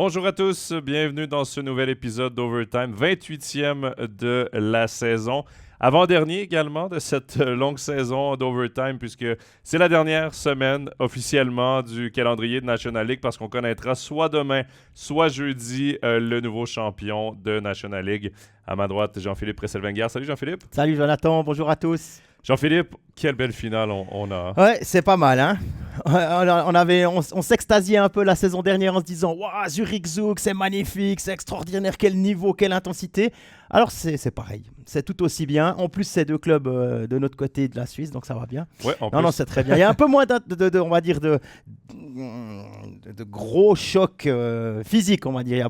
Bonjour à tous, bienvenue dans ce nouvel épisode d'Overtime, 28e de la saison. Avant-dernier également de cette longue saison d'Overtime, puisque c'est la dernière semaine officiellement du calendrier de National League, parce qu'on connaîtra soit demain, soit jeudi le nouveau champion de National League. À ma droite, Jean-Philippe Presselwenger. Salut Jean-Philippe. Salut Jonathan, bonjour à tous. Jean-Philippe, quelle belle finale on a. Ouais, c'est pas mal, hein. On s'extasiait un peu la saison dernière en se disant « Waouh, Zurich Zug, c'est magnifique, c'est extraordinaire, quel niveau, quelle intensité !» Alors c'est pareil, c'est tout aussi bien. En plus, c'est deux clubs de notre côté de la Suisse, donc ça va bien. Ouais, non, c'est très bien. Il y a un peu moins on va dire, de gros chocs physiques, on va dire.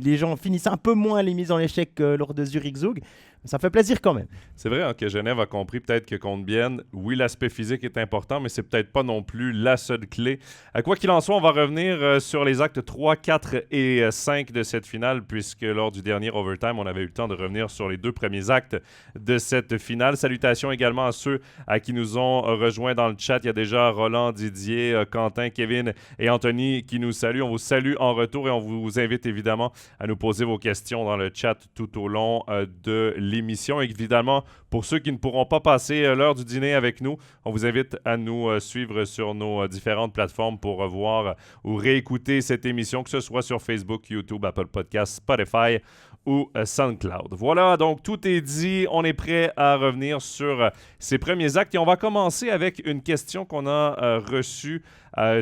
Les gens finissent un peu moins les mises en échec lors de Zurich Zug. Ça fait plaisir quand même. C'est vrai hein, que Genève a compris peut-être que contre Bienne, oui, l'aspect physique est important, mais c'est peut-être pas non plus la seule clé. Quoi qu'il en soit, on va revenir sur les actes 3, 4 et 5 de cette finale, puisque lors du dernier Overtime, on avait eu le temps de revenir sur les deux premiers actes de cette finale. Salutations également à ceux qui nous ont rejoints dans le chat. Il y a déjà Roland, Didier, Quentin, Kevin et Anthony qui nous saluent. On vous salue en retour et on vous invite évidemment à nous poser vos questions dans le chat tout au long de l'émission. Évidemment, pour ceux qui ne pourront pas passer l'heure du dîner avec nous, on vous invite à nous suivre sur nos différentes plateformes pour revoir ou réécouter cette émission, que ce soit sur Facebook, YouTube, Apple Podcasts, Spotify ou SoundCloud. Voilà, donc tout est dit. On est prêt à revenir sur ces premiers actes et on va commencer avec une question qu'on a reçue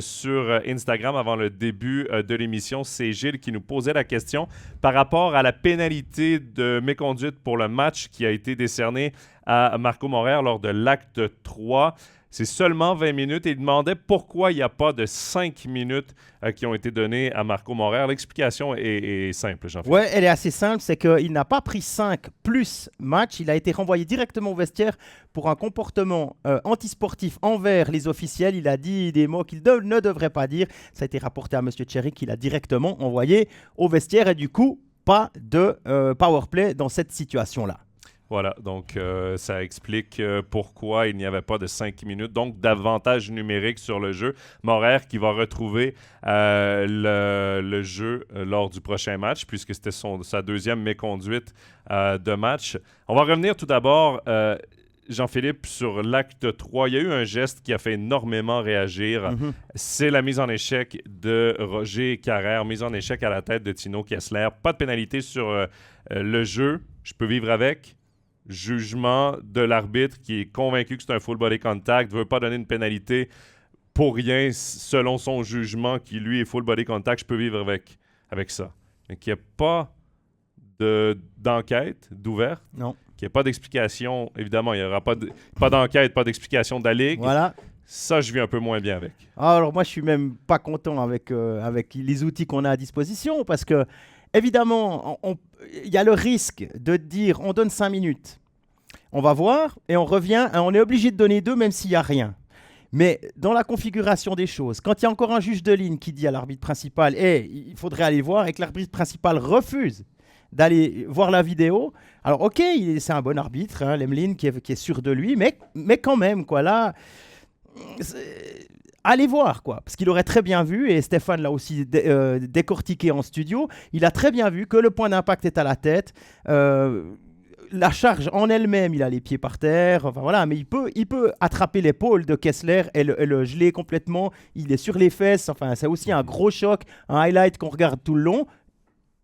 sur Instagram avant le début de l'émission. C'est Gilles qui nous posait la question par rapport à la pénalité de méconduite pour le match qui a été décernée à Marco Morer lors de l'acte 3. C'est seulement 20 minutes et il demandait pourquoi il n'y a pas de 5 minutes qui ont été données à Marco Morer. L'explication est simple, Jean-Philippe. Oui, elle est assez simple. C'est qu'il n'a pas pris 5 plus match. Il a été renvoyé directement au vestiaire pour un comportement antisportif envers les officiels. Il a dit des mots qu'il ne devrait pas dire. Ça a été rapporté à M. Thierry qu'il a directement envoyé au vestiaire et du coup, pas de powerplay dans cette situation-là. Voilà, donc ça explique pourquoi il n'y avait pas de 5 minutes, donc d'avantage numérique sur le jeu. Morer qui va retrouver le jeu lors du prochain match, puisque c'était sa deuxième méconduite de match. On va revenir tout d'abord, Jean-Philippe, sur l'acte 3. Il y a eu un geste qui a fait énormément réagir. C'est la mise en échec de Roger Carrère, mise en échec à la tête de Tino Kessler. Pas de pénalité sur le jeu, je peux vivre avec. Jugement de l'arbitre qui est convaincu que c'est un full body contact, ne veut pas donner une pénalité pour rien selon son jugement qui lui est full body contact, je peux vivre avec ça. Mais qu'il n'y ait pas d'enquête d'ouverte, non. Qu'il n'y ait pas d'explication, évidemment, il n'y aura pas d'enquête, pas d'explication de la Ligue. Voilà. Ça, je vis un peu moins bien avec. Alors moi, je suis même pas content avec les outils qu'on a à disposition parce que, évidemment, il y a le risque de dire on donne 5 minutes, on va voir et on revient et on est obligé de donner 2 même s'il n'y a rien. Mais dans la configuration des choses, quand il y a encore un juge de ligne qui dit à l'arbitre principal il faudrait aller voir et que l'arbitre principal refuse d'aller voir la vidéo, alors ok, c'est un bon arbitre, hein, Lemlin qui est sûr de lui, mais quand même, quoi, là... Allez voir, quoi, parce qu'il aurait très bien vu, et Stéphane l'a aussi décortiqué en studio, il a très bien vu que le point d'impact est à la tête, la charge en elle-même, il a les pieds par terre, enfin voilà, mais il peut attraper l'épaule de Kessler et le geler complètement, il est sur les fesses, enfin c'est aussi un gros choc, un highlight qu'on regarde tout le long,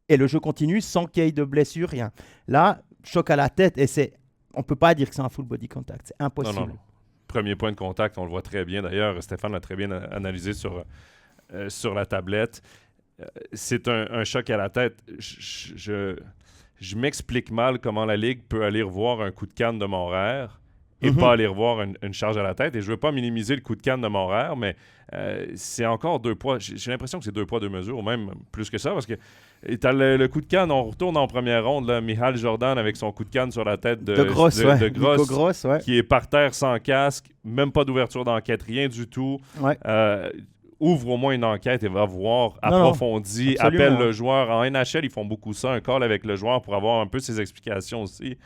et le jeu continue sans qu'il y ait de blessure, rien. Là, choc à la tête, et on ne peut pas dire que c'est un full body contact, c'est impossible. Non. Premier point de contact, on le voit très bien. D'ailleurs, Stéphane l'a très bien analysé sur la tablette. C'est un choc à la tête. Je m'explique mal comment la Ligue peut aller revoir un coup de canne de Morer et pas aller revoir une charge à la tête. Et je ne veux pas minimiser le coup de canne de Morer, mais c'est encore 2 poids. J'ai l'impression que c'est 2 poids, 2 mesures, ou même plus que ça, parce que tu as le coup de canne, on retourne en première ronde, là, Michal Jordan avec son coup de canne sur la tête de Gross, qui est par terre sans casque, même pas d'ouverture d'enquête, rien du tout. Ouais. ouvre au moins une enquête et va voir, Non, approfondit, absolument. appelle le joueur. En NHL, ils font beaucoup ça, un call avec le joueur pour avoir un peu ses explications aussi.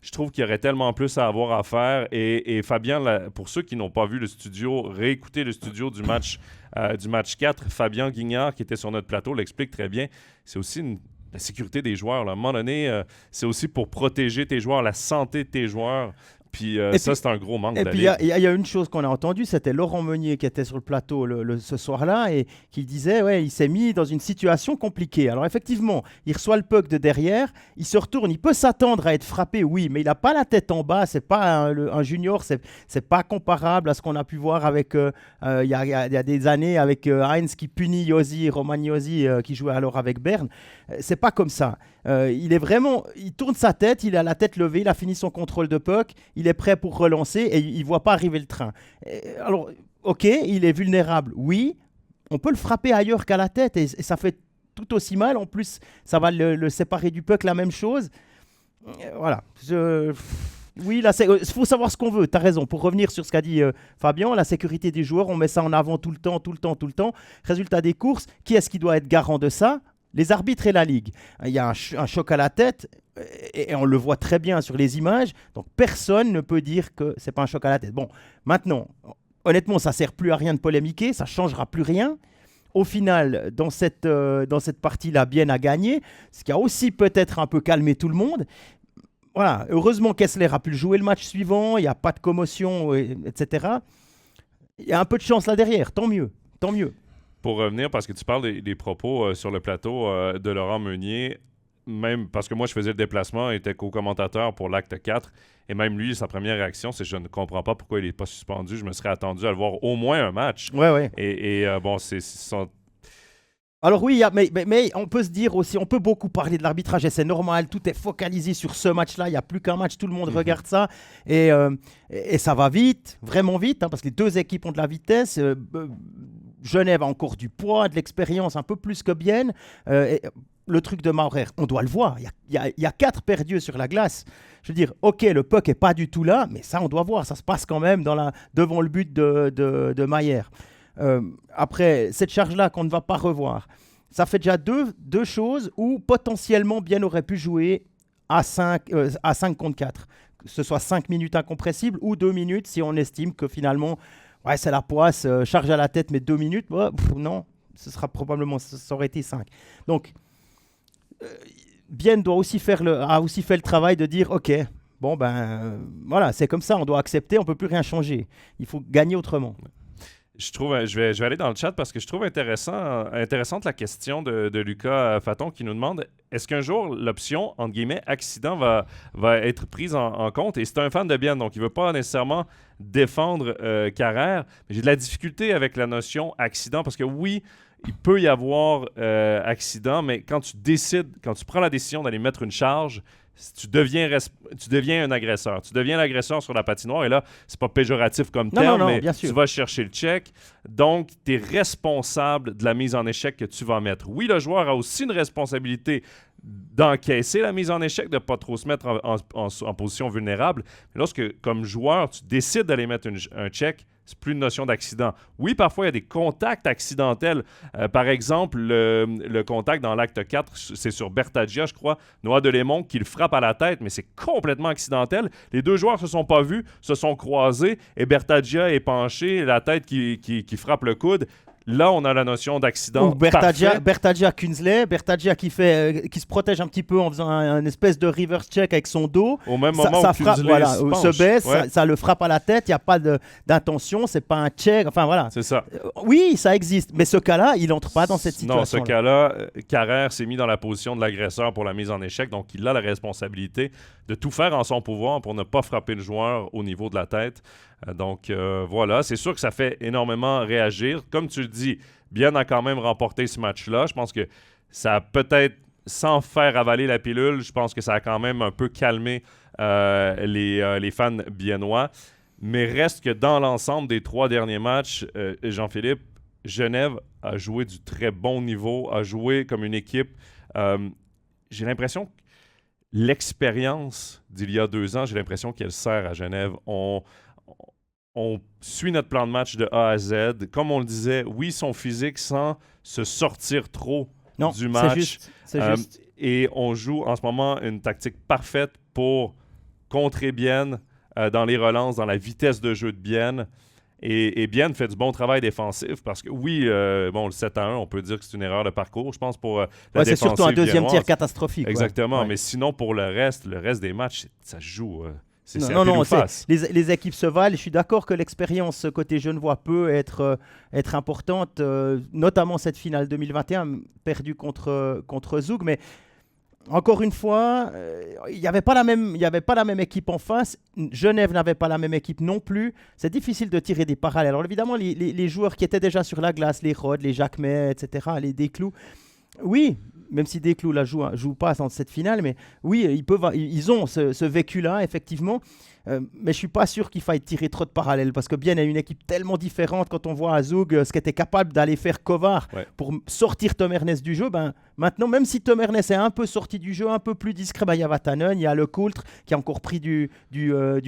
Je trouve qu'il y aurait tellement plus à avoir à faire. Et Fabien, pour ceux qui n'ont pas vu le studio, réécoutez le studio du match 4. Fabien Guignard, qui était sur notre plateau, l'explique très bien. C'est aussi la sécurité des joueurs. Là. À un moment donné, c'est aussi pour protéger tes joueurs, la santé de tes joueurs. Puis ça, c'est un gros manque de la puis, Ligue. il y a une chose qu'on a entendue, c'était Laurent Meunier qui était sur le plateau ce soir-là et qui disait, ouais, il s'est mis dans une situation compliquée. Alors effectivement, il reçoit le puck de derrière, il se retourne, il peut s'attendre à être frappé, oui, mais il n'a pas la tête en bas, c'est pas un junior, c'est pas comparable à ce qu'on a pu voir avec, il y a des années avec Heinz qui punit Roman Josi qui jouait alors avec Berne. C'est pas comme ça. Il tourne sa tête, il a la tête levée, il a fini son contrôle de puck, il est prêt pour relancer et il voit pas arriver le train. Alors, ok, il est vulnérable, oui, on peut le frapper ailleurs qu'à la tête et ça fait tout aussi mal. En plus, ça va le séparer du puck, la même chose. Voilà. Oui, il faut savoir ce qu'on veut. Tu as raison. Pour revenir sur ce qu'a dit Fabien, la sécurité des joueurs, on met ça en avant tout le temps. Résultat des courses, qui est-ce qui doit être garant de ça ? Les arbitres et la Ligue. Il y a un choc à la tête et on le voit très bien sur les images. Donc personne ne peut dire que c'est pas un choc à la tête. Bon, maintenant, honnêtement, ça sert plus à rien de polémiquer, ça changera plus rien. Au final, dans cette partie-là, Bienne a gagné, ce qui a aussi peut-être un peu calmé tout le monde. Voilà, heureusement Kessler a pu jouer le match suivant, il n'y a pas de commotion, etc. Il y a un peu de chance là derrière, tant mieux. Pour revenir, parce que tu parles des propos sur le plateau de Laurent Meunier, même parce que moi, je faisais le déplacement, il était co-commentateur pour l'acte 4, et même lui, sa première réaction, c'est « je ne comprends pas pourquoi il n'est pas suspendu, je me serais attendu à le voir au moins un match ». Ouais. Et bon, c'est son... Alors oui, mais on peut se dire aussi, on peut beaucoup parler de l'arbitrage et c'est normal, tout est focalisé sur ce match-là, il n'y a plus qu'un match, tout le monde regarde ça et ça va vite, vraiment vite, hein, parce que les deux équipes ont de la vitesse. Genève a encore du poids, de l'expérience, un peu plus que Bienne. Le truc de Maurer, on doit le voir, il y a 4 perdus sur la glace. Je veux dire, ok, le puck n'est pas du tout là, mais ça on doit voir, ça se passe quand même devant le but de Mayer. Après, cette charge-là qu'on ne va pas revoir, ça fait déjà deux choses où potentiellement Bienne aurait pu jouer à 5 contre 4. Que ce soit 5 minutes incompressibles ou 2 minutes si on estime que finalement, ouais, c'est la poisse, charge à la tête, mais 2 minutes, non, ça aurait été 5. Donc, Bienne a aussi fait le travail de dire, ok, bon voilà, c'est comme ça, on doit accepter, on ne peut plus rien changer. Il faut gagner autrement. Je vais aller dans le chat parce que je trouve intéressante la question de Lucas Faton qui nous demande est-ce qu'un jour l'option, entre guillemets, accident va être prise en compte? Et c'est un fan de Bienne, donc il ne veut pas nécessairement défendre Carrère. Mais j'ai de la difficulté avec la notion accident parce que oui, il peut y avoir accident, mais quand tu prends la décision d'aller mettre une charge, tu deviens un agresseur. Tu deviens l'agresseur sur la patinoire. Et là, c'est pas péjoratif comme terme, mais tu vas chercher le check. Donc, tu es responsable de la mise en échec que tu vas mettre. Oui, le joueur a aussi une responsabilité d'encaisser la mise en échec, de ne pas trop se mettre en position vulnérable. Mais lorsque, comme joueur, tu décides d'aller mettre un check, c'est plus une notion d'accident. Oui, parfois, il y a des contacts accidentels. Par exemple, le contact dans l'acte 4, c'est sur Bertagia, je crois, Noah Delémont, qui le frappe à la tête, mais c'est complètement accidentel. Les deux joueurs ne se sont pas vus, se sont croisés, et Bertagia est penché, la tête qui frappe le coude. Là, on a la notion d'accident. Bertagia Kunzle, Bertagia qui se protège un petit peu en faisant un espèce de reverse check avec son dos. Au même moment où Kunzle se baisse, ouais. ça le frappe à la tête, il n'y a pas d'intention, c'est pas un check, enfin voilà. C'est ça. Oui, ça existe, mais ce cas-là, il n'entre pas dans cette situation. Non, ce cas-là, Carrère s'est mis dans la position de l'agresseur pour la mise en échec, donc il a la responsabilité de tout faire en son pouvoir pour ne pas frapper le joueur au niveau de la tête. Donc voilà, c'est sûr que ça fait énormément réagir. Comme tu le dis, Bienne a quand même remporté ce match-là. Je pense que ça a peut-être, sans faire avaler la pilule, je pense que ça a quand même un peu calmé les fans biennois. Mais reste que dans l'ensemble des 3 derniers matchs, Jean-Philippe, Genève a joué du très bon niveau, a joué comme une équipe. J'ai l'impression que l'expérience d'il y a 2 ans, j'ai l'impression qu'elle sert à Genève. on suit notre plan de match de A à Z. Comme on le disait, oui, son physique sans se sortir trop du match. C'est juste. Et on joue en ce moment une tactique parfaite pour contrer Bienne dans les relances, dans la vitesse de jeu de Bienne. Et Bienne fait du bon travail défensif parce que oui, le 7-1, on peut dire que c'est une erreur de parcours, je pense, pour la défensive. C'est surtout un deuxième viennoise. tir catastrophique. Exactement, ouais. mais sinon, pour le reste des matchs, ça se joue. C'est non, face. Les équipes se valent. Je suis d'accord que l'expérience côté genevois peut être importante, notamment cette finale 2021 perdue contre Zug, mais encore une fois, il n'y avait pas la même équipe en face. Genève n'avait pas la même équipe non plus. C'est difficile de tirer des parallèles. Alors évidemment, les joueurs qui étaient déjà sur la glace, les Rod, les Jacquemet, etc., les Desclous, oui, même si Desclous ne joue pas dans cette finale, mais oui, ils ont ce vécu-là, effectivement. Mais je ne suis pas sûr qu'il faille tirer trop de parallèles parce que Bienne est une équipe tellement différente. Quand on voit à Zug ce qu'était capable d'aller faire Kovar pour sortir Tom Ernest du jeu, maintenant, même si Tom Ernest est un peu sorti du jeu, un peu plus discret, il y a Vatanen, il y a Le Coultre qui a encore pris du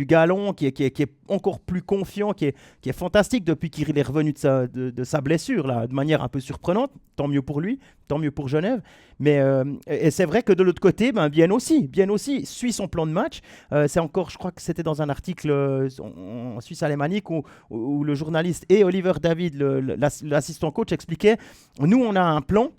galon, qui est encore plus confiant, qui est fantastique depuis qu'il est revenu de sa blessure, là, de manière un peu surprenante. Tant mieux pour lui, tant mieux pour Genève. Mais et c'est vrai que de l'autre côté, Bienne aussi suit son plan de match. C'est encore, je crois que c'était dans un article en Suisse alémanique où le journaliste et Oliver David, l'assistant coach, expliquaient nous, on a un plan.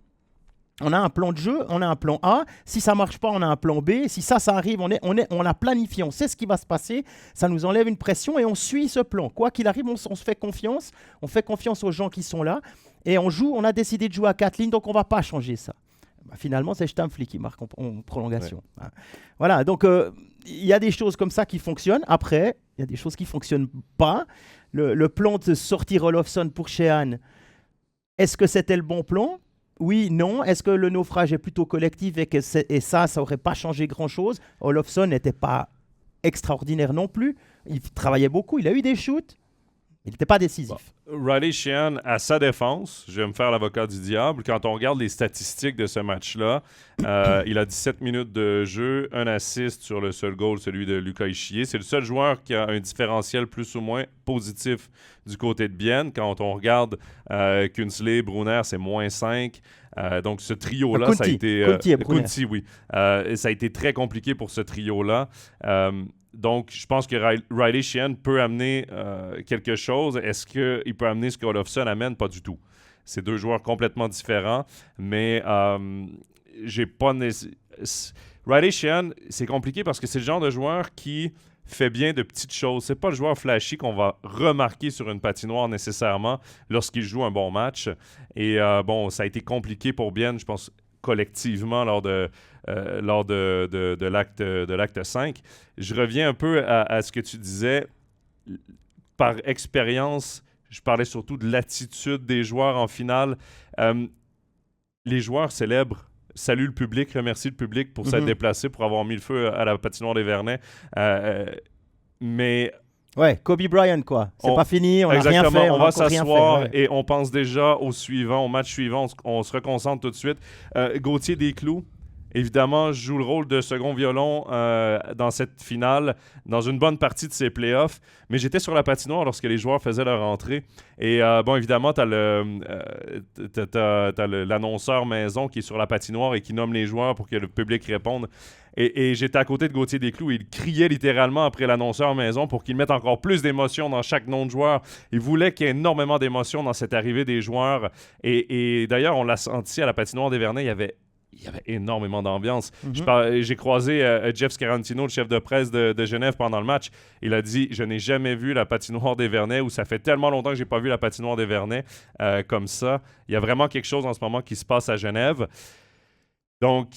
On a un plan de jeu, on a un plan A. Si ça ne marche pas, on a un plan B. Si ça arrive, on a planifié, on sait ce qui va se passer. Ça nous enlève une pression et on suit ce plan. Quoi qu'il arrive, on se fait confiance. On fait confiance aux gens qui sont là. Et on a décidé de jouer à 4 lignes, donc on ne va pas changer ça. Finalement, c'est Stamfli qui marque en prolongation. Ouais. Voilà, donc il y a des choses comme ça qui fonctionnent. Après, il y a des choses qui ne fonctionnent pas. Le plan de sortir Olofsson pour Sheehan, est-ce que c'était le bon plan ? Oui, non. Est-ce que le naufrage est plutôt collectif et ça n'aurait pas changé grand-chose ? Olofsson n'était pas extraordinaire non plus. Il travaillait beaucoup, il a eu des shoots. Il n'était pas décisif. Riley Sheehan, à sa défense, je vais me faire l'avocat du diable, quand on regarde les statistiques de ce match-là, il a 17 minutes de jeu, un assist sur le seul goal, celui de Lucas Ischier. C'est le seul joueur qui a un différentiel plus ou moins positif du côté de Bienne. Quand on regarde Kunsley, Brunner, c'est -5. Donc ce trio-là, ça a été... Kunti, oui. Ça a été très compliqué pour ce trio-là. Donc, je pense que Riley Sheehan peut amener quelque chose. Est-ce qu'il peut amener ce qu'Olofsson amène? Pas du tout. C'est deux joueurs complètement différents, mais j'ai pas... Riley Sheehan, c'est compliqué parce que c'est le genre de joueur qui fait bien de petites choses. C'est pas le joueur flashy qu'on va remarquer sur une patinoire nécessairement lorsqu'il joue un bon match. Et ça a été compliqué pour Bienne, je pense, collectivement lors de l'acte 5. Je reviens un peu à ce que tu disais. Par expérience, je parlais surtout de l'attitude des joueurs en finale. Les joueurs célèbrent, saluent le public, remercient le public pour s'être déplacé, pour avoir mis le feu à la patinoire des Vernets. Mais... Ouais, Kobe Bryant, quoi. C'est pas fini, on n'a rien fait. On va s'asseoir et on pense déjà au match suivant. On se reconcentre tout de suite. Gauthier Desclous, évidemment, joue le rôle de second violon dans cette finale, dans une bonne partie de ses playoffs. Mais j'étais sur la patinoire lorsque les joueurs faisaient leur entrée. Et évidemment, tu as l'annonceur maison qui est sur la patinoire et qui nomme les joueurs pour que le public réponde. Et j'étais à côté de Gauthier Desclous et il criait littéralement après l'annonceur maison pour qu'il mette encore plus d'émotion dans chaque nom de joueur. Il voulait qu'il y ait énormément d'émotion dans cette arrivée des joueurs. Et d'ailleurs, on l'a senti à la patinoire des Vernets, il y avait énormément d'ambiance. J'ai croisé Jeff Scarantino, le chef de presse de Genève, pendant le match. Il a dit « Je n'ai jamais vu la patinoire des Vernets » ou « Ça fait tellement longtemps que je n'ai pas vu la patinoire des Vernets comme ça. » Il y a vraiment quelque chose en ce moment qui se passe à Genève. Donc,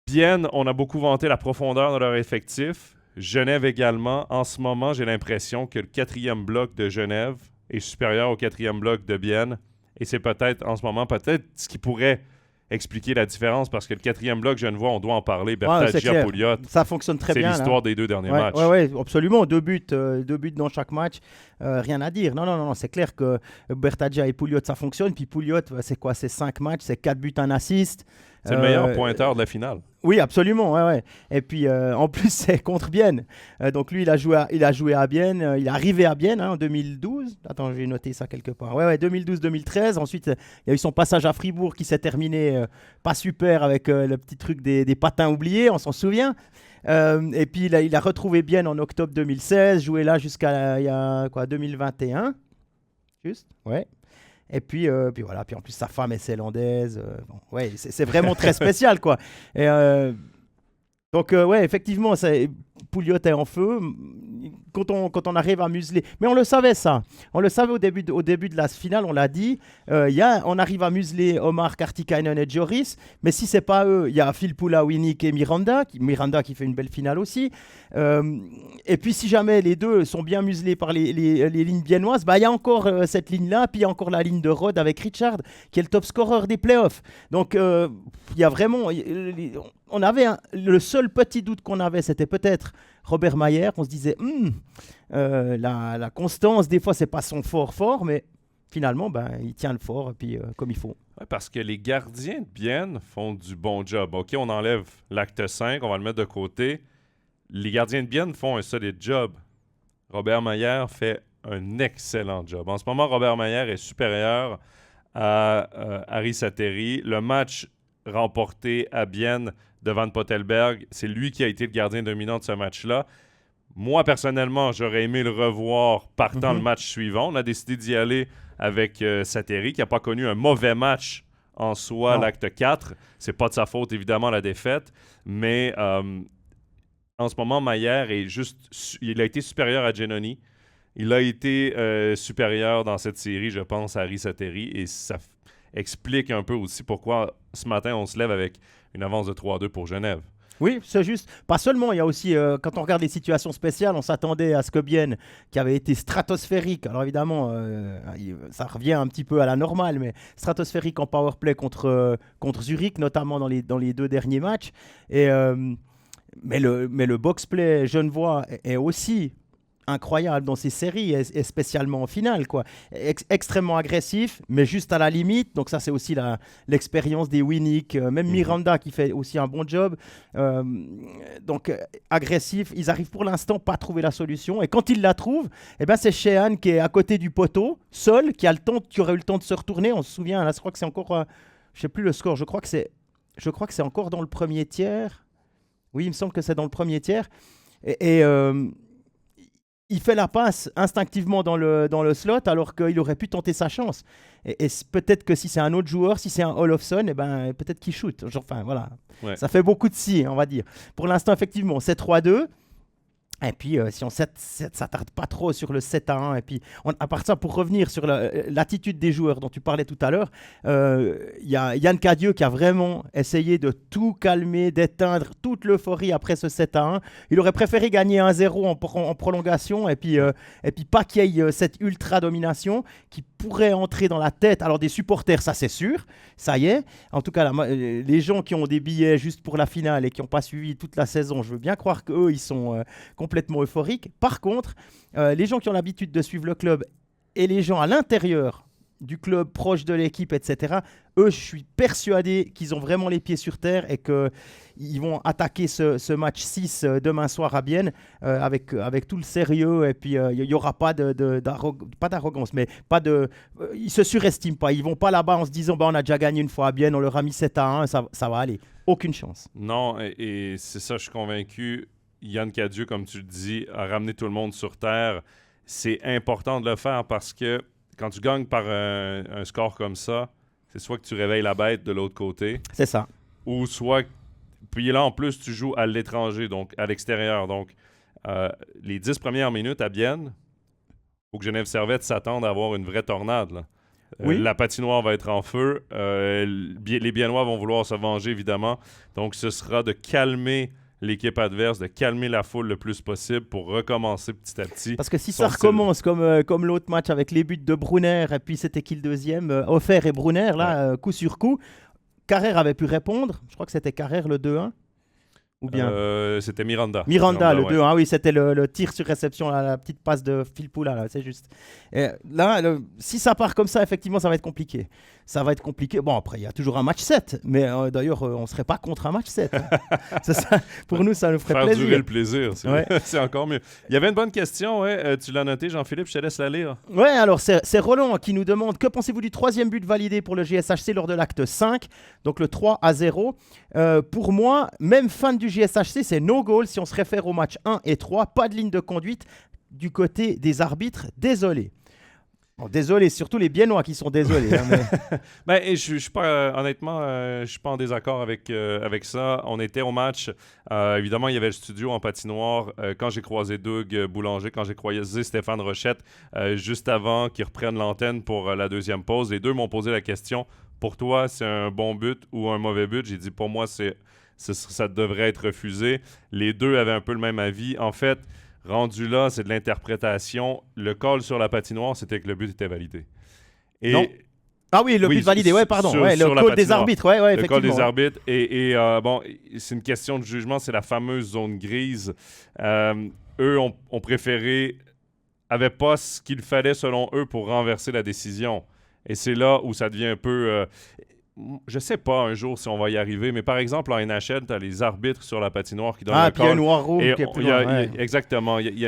Bienne, on a beaucoup vanté la profondeur de leur effectif. Genève également. En ce moment, j'ai l'impression que le 4e bloc de Genève est supérieur au 4e bloc de Bienne. Et c'est peut-être, en ce moment, ce qui pourrait expliquer la différence parce que le quatrième bloc, je ne vois, on doit en parler. Bertaggia, Pouliot. Ça fonctionne très bien. C'est l'histoire des 2 derniers matchs. Oui, absolument. 2 buts dans chaque match. Rien à dire. Non. C'est clair que Bertaggia et Pouliot, ça fonctionne. Puis Pouliot, c'est quoi? C'est 5 matchs, c'est 4 buts, 1 assist. C'est le meilleur pointeur de la finale. Oui, absolument. Ouais. Et puis, en plus, c'est contre Bienne. Donc, lui, il a joué à Bienne. Il est arrivé à Bienne en 2012. Attends, je vais noter ça quelque part. 2012-2013. Ensuite, il y a eu son passage à Fribourg qui s'est terminé pas super avec le petit truc des patins oubliés, on s'en souvient. Et puis, il a retrouvé Bienne en octobre 2016, joué là jusqu'à 2021. Juste, ouais. Et puis voilà, puis en plus sa femme est zélandaise. C'est vraiment très spécial, quoi. Et, donc effectivement, Pouliot est en feu. Quand on arrive à museler, mais on le savait ça. On le savait au début de la finale, on l'a dit. On arrive à museler Omar, Kartikainen et Joris, mais si c'est pas eux, il y a Phil Pula, Winnick et Miranda qui fait une belle finale aussi. Et puis si jamais les deux sont bien muselés par les lignes biennoises, il y a encore cette ligne-là, puis il y a encore la ligne de Rod avec Richard, qui est le top scorer des playoffs. Donc il y a vraiment... On avait le seul petit doute qu'on avait, c'était peut-être Robert Mayer. On se disait, la constance, des fois, c'est pas son fort, mais finalement, il tient le fort et puis, comme il faut. Ouais, parce que les gardiens de Bienne font du bon job. OK, on enlève l'acte 5, on va le mettre de côté. Les gardiens de Bienne font un solide job. Robert Mayer fait un excellent job. En ce moment, Robert Mayer est supérieur à Harry Sateri. Le match remporté à Bienne devant Pottelberg, c'est lui qui a été le gardien dominant de ce match-là. Moi, personnellement, j'aurais aimé le revoir partant le match suivant. On a décidé d'y aller avec Sateri, qui n'a pas connu un mauvais match en soi, l'acte 4. C'est pas de sa faute, évidemment, la défaite. Mais en ce moment, Mayer il a été supérieur à Giannoni. Il a été supérieur dans cette série, je pense, à Harry Sateri. Et ça explique un peu aussi pourquoi ce matin, on se lève avec une avance de 3-2 pour Genève. Oui, c'est juste. Pas seulement, il y a aussi, quand on regarde les situations spéciales, on s'attendait à ce que Bienne, qui avait été stratosphérique, alors évidemment, ça revient un petit peu à la normale, mais stratosphérique en powerplay contre Zurich, notamment dans les 2 derniers matchs. Et, mais le box-play genevois est aussi incroyable dans ces séries et spécialement en finale, quoi. Extrêmement agressif, mais juste à la limite. Donc ça, c'est aussi l'expérience des Winnick, même Miranda qui fait aussi un bon job. Donc agressif, ils arrivent pour l'instant pas à trouver la solution. Et quand ils la trouvent, c'est Sheehan qui est à côté du poteau, seul, qui aurait eu le temps de se retourner. On se souvient, là, je crois que c'est encore, je sais plus le score. Je crois que c'est encore dans le premier tiers. Oui, il me semble que c'est dans le premier tiers. Et il fait la passe instinctivement dans le slot alors qu'il aurait pu tenter sa chance. Et peut-être que si c'est un autre joueur, si c'est un Olofsson, peut-être qu'il shoot. Enfin, voilà. Ouais. Ça fait beaucoup de si, on va dire. Pour l'instant, effectivement, c'est 3-2. Et puis, si on ne s'attarde pas trop sur le 7-1, et puis à part ça, pour revenir sur l'attitude des joueurs dont tu parlais tout à l'heure, il y a Yann Cadieux qui a vraiment essayé de tout calmer, d'éteindre toute l'euphorie après ce 7-1. Il aurait préféré gagner 1-0 en prolongation, et puis pas qu'il y ait cette ultra-domination qui pourrait entrer dans la tête. Alors des supporters, ça c'est sûr, ça y est. En tout cas, les gens qui ont des billets juste pour la finale et qui n'ont pas suivi toute la saison, je veux bien croire qu'eux, ils sont complètement euphoriques. Par contre, les gens qui ont l'habitude de suivre le club et les gens à l'intérieur du club, proche de l'équipe, etc., eux, je suis persuadé qu'ils ont vraiment les pieds sur terre et qu'ils vont attaquer ce match 6 demain soir à Bienne avec tout le sérieux. Et puis, il n'y aura pas d'arrogance, mais ils ne se surestiment pas. Ils ne vont pas là-bas en se disant on a déjà gagné une fois à Bienne, on leur a mis 7-1, ça va aller. Aucune chance. Non, et c'est ça, je suis convaincu. Yann Cadieux, comme tu le dis, a ramené tout le monde sur terre. C'est important de le faire parce que quand tu gagnes par un score comme ça, c'est soit que tu réveilles la bête de l'autre côté. C'est ça. Ou soit... Puis là, en plus, tu joues à l'étranger, donc à l'extérieur. Donc, les 10 premières minutes à Bienne, il faut que Genève Servette s'attende à avoir une vraie tornade. Là. Oui. La patinoire va être en feu. Les Biennois vont vouloir se venger, évidemment. Donc, ce sera de calmer l'équipe adverse, de calmer la foule le plus possible pour recommencer petit à petit. Parce que si ça recommence comme l'autre match avec les buts de Brunner, et puis c'était qui le deuxième Offert et Brunner, là, coup sur coup, Carrère avait pu répondre. Je crois que c'était Carrère le 2-1. Ou bien c'était Miranda. Miranda, le ouais. 2-1. Oui, c'était le tir sur réception, la petite passe de Phil Poula, là, c'est juste. Et là, si ça part comme ça, effectivement, ça va être compliqué. Ça va être compliqué. Bon, après, il y a toujours un match 7. Mais d'ailleurs, on ne serait pas contre un match 7. Hein. Ça, pour nous, ça nous ferait Faire plaisir. durer le plaisir, c'est, Ouais. c'est encore mieux. Il y avait une bonne question, ouais. Tu l'as noté, Jean-Philippe, je te laisse la lire. Ouais, alors c'est Roland qui nous demande que pensez-vous du 3e but validé pour le GSHC lors de l'acte 5, donc le 3-0. Pour moi, même fan du GSHC, c'est no goal si on se réfère au match 1 et 3. Pas de ligne de conduite du côté des arbitres. Désolé. Bon, désolé, surtout les Biennois qui sont désolés. Hein, mais... Je suis pas, honnêtement, je suis pas en désaccord avec ça. On était au match. Évidemment, il y avait le studio en patinoire. Quand j'ai croisé Doug Boulanger, quand j'ai croisé Stéphane Rochette, juste avant qu'ils reprennent l'antenne pour la deuxième pause, les deux m'ont posé la question, pour toi, c'est un bon but ou un mauvais but? J'ai dit, pour moi, ça devrait être refusé. Les deux avaient un peu le même avis. En fait, rendu là, c'est de l'interprétation. Le call sur la patinoire, c'était que le but était validé. Et non. Ah oui, le but validé, ouais, pardon. Le call des arbitres, ouais, le effectivement. call des arbitres. Et bon, c'est une question de jugement, c'est la fameuse zone grise. Eux ont préféré, n'avaient pas ce qu'il fallait selon eux pour renverser la décision. Et c'est là où ça devient un peu... je sais pas un jour si on va y arriver, mais par exemple en NHL, tu as les arbitres sur la patinoire qui donnent le call. Ah, puis il y a Noir Room qui est plus loin. Exactement. Il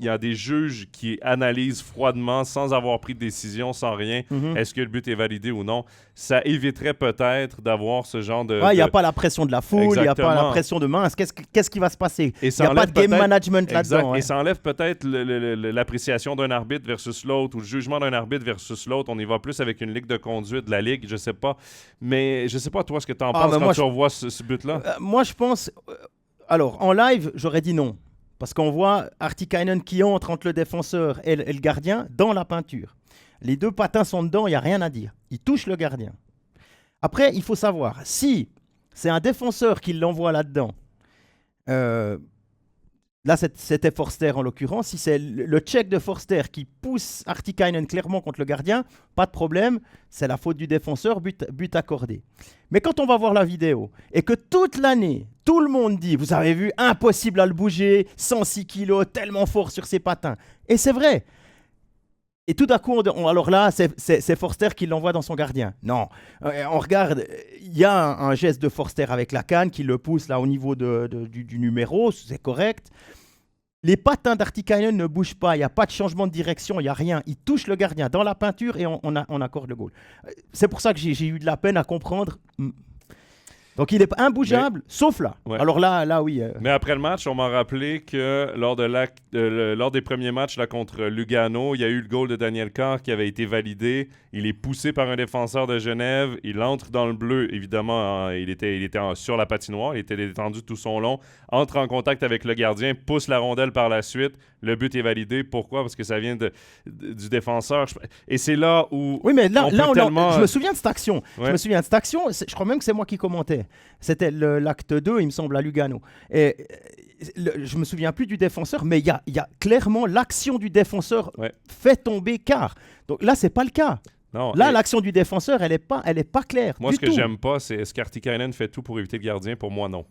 y a des juges qui analysent froidement, sans avoir pris de décision, sans rien. Est-ce que le but est validé ou non? Ça éviterait peut-être d'avoir ce genre de... Il n'y a pas la pression de la foule, il n'y a pas la pression de mince. Qu'est-ce qui va se passer? Il n'y a pas de game management là-dedans. Et ça enlève peut-être l'appréciation d'un arbitre versus l'autre, ou le jugement d'un arbitre versus l'autre. On y va plus avec une ligue de conduite de la ligue, je sais pas. Mais je sais pas, toi, ce que tu en penses quand tu revois ce but-là. Moi, je pense... alors, en live, j'aurais dit non. Parce qu'on voit Artikainen qui entre le défenseur et le gardien dans la peinture. Les deux patins sont dedans, il n'y a rien à dire. Il touche le gardien. Après, il faut savoir, si c'est un défenseur qui l'envoie là-dedans, là, c'était Forster en l'occurrence. Si c'est le check de Forster qui pousse Artikainen clairement contre le gardien, pas de problème, c'est la faute du défenseur, but accordé. Mais quand on va voir la vidéo et que toute l'année, tout le monde dit, vous avez vu, impossible à le bouger, 106 kilos, tellement fort sur ses patins. Et c'est vrai. Et tout d'un coup, alors là, c'est Forster qui l'envoie dans son gardien. Non, on regarde, il y a un geste de Forster avec la canne qui le pousse là au niveau du numéro, c'est correct. Les patins d'Artikainen ne bougent pas, il n'y a pas de changement de direction, il n'y a rien. Il touche le gardien dans la peinture et on accorde le goal. C'est pour ça que j'ai eu de la peine à comprendre. Donc il est imbougeable, sauf là. Ouais. Alors là oui. Mais après le match, on m'a rappelé que lors des premiers matchs là, contre Lugano, il y a eu le goal de Daniel Carr qui avait été validé. Il est poussé par un défenseur de Genève. Il entre dans le bleu, évidemment. Il était sur la patinoire. Il était détendu tout son long. Entre en contact avec le gardien, pousse la rondelle par la suite. Le but est validé. Pourquoi? Parce que ça vient du défenseur. Et c'est là où... Oui, mais là je me souviens de cette action. Ouais. Je me souviens de cette action. Je crois même que c'est moi qui commentais. C'était l'acte 2, il me semble, à Lugano. Et je me souviens plus du défenseur, mais il y a clairement l'action du défenseur fait tomber Carr. Donc là, c'est pas le cas. Non, là, l'action du défenseur, elle est pas claire. Moi, ce que j'aime pas, c'est est-ce qu'Artikainen fait tout pour éviter le gardien? Pour moi, non.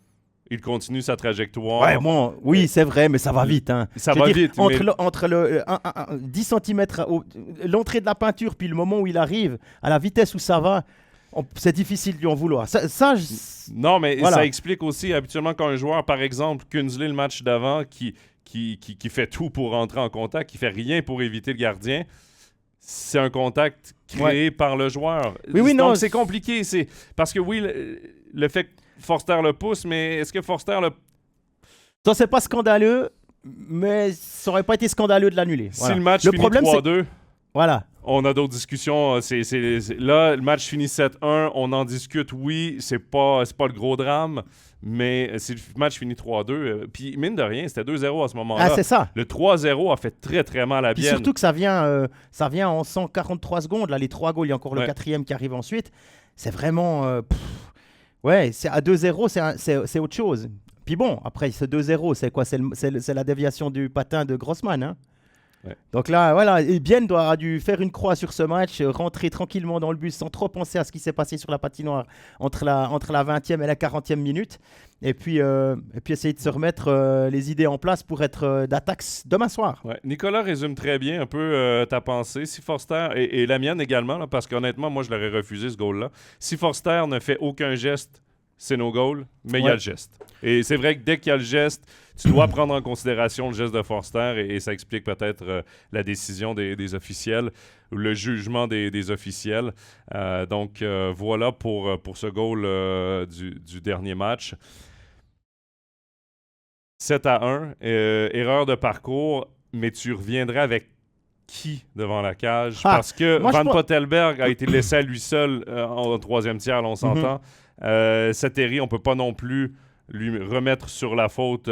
Il continue sa trajectoire. Ouais, bon, oui, c'est vrai, mais ça va vite. Hein. Ça va vite. Entre le 10 cm, l'entrée de la peinture, puis le moment où il arrive, à la vitesse où ça va, c'est difficile de lui en vouloir. Non, mais voilà. Ça explique aussi habituellement quand un joueur, par exemple, Kunzle le match d'avant, qui fait tout pour rentrer en contact, qui fait rien pour éviter le gardien, c'est un contact créé par le joueur. Oui, donc c'est compliqué. Parce que oui, le fait que Forster le pousse, mais est-ce que Forster le... Ça, c'est pas scandaleux, mais ça aurait pas été scandaleux de l'annuler. Si le match finit 3-2... Voilà. On a d'autres discussions. Là, le match finit 7-1. On en discute, oui. C'est pas le gros drame. Mais si le match finit 3-2, puis mine de rien, c'était 2-0 à ce moment-là. Ah, c'est ça. Le 3-0 a fait très, très mal à Bienne. Puis surtout que ça vient en 143 secondes. Là, les 3 goals, il y a encore le 4e qui arrive ensuite. C'est vraiment... c'est à 2-0, c'est autre chose. Puis bon, après, ce 2-0, c'est quoi? C'est la déviation du patin de Grossman, hein? Ouais. Donc là, voilà, et Bienne a dû faire une croix sur ce match, rentrer tranquillement dans le bus sans trop penser à ce qui s'est passé sur la patinoire entre la 20e et la 40e minute. Et puis essayer de se remettre les idées en place pour être d'attaque demain soir. Ouais. Nicolas résume très bien un peu ta pensée. Si Forster, et la mienne également, là, parce qu'honnêtement, moi, je l'aurais refusé ce goal-là. Si Forster ne fait aucun geste, c'est no goal, mais il y a le geste. Et c'est vrai que dès qu'il y a le geste, tu dois prendre en considération le geste de Forster et ça explique peut-être la décision des officiels ou le jugement des officiels. Donc voilà pour ce goal du dernier match. 7-1, erreur de parcours, mais tu reviendrais avec qui devant la cage? Parce que Van Pottelberg a été laissé à lui seul en troisième tiers, là, on s'entend. Seteri, on ne peut pas non plus lui remettre sur la faute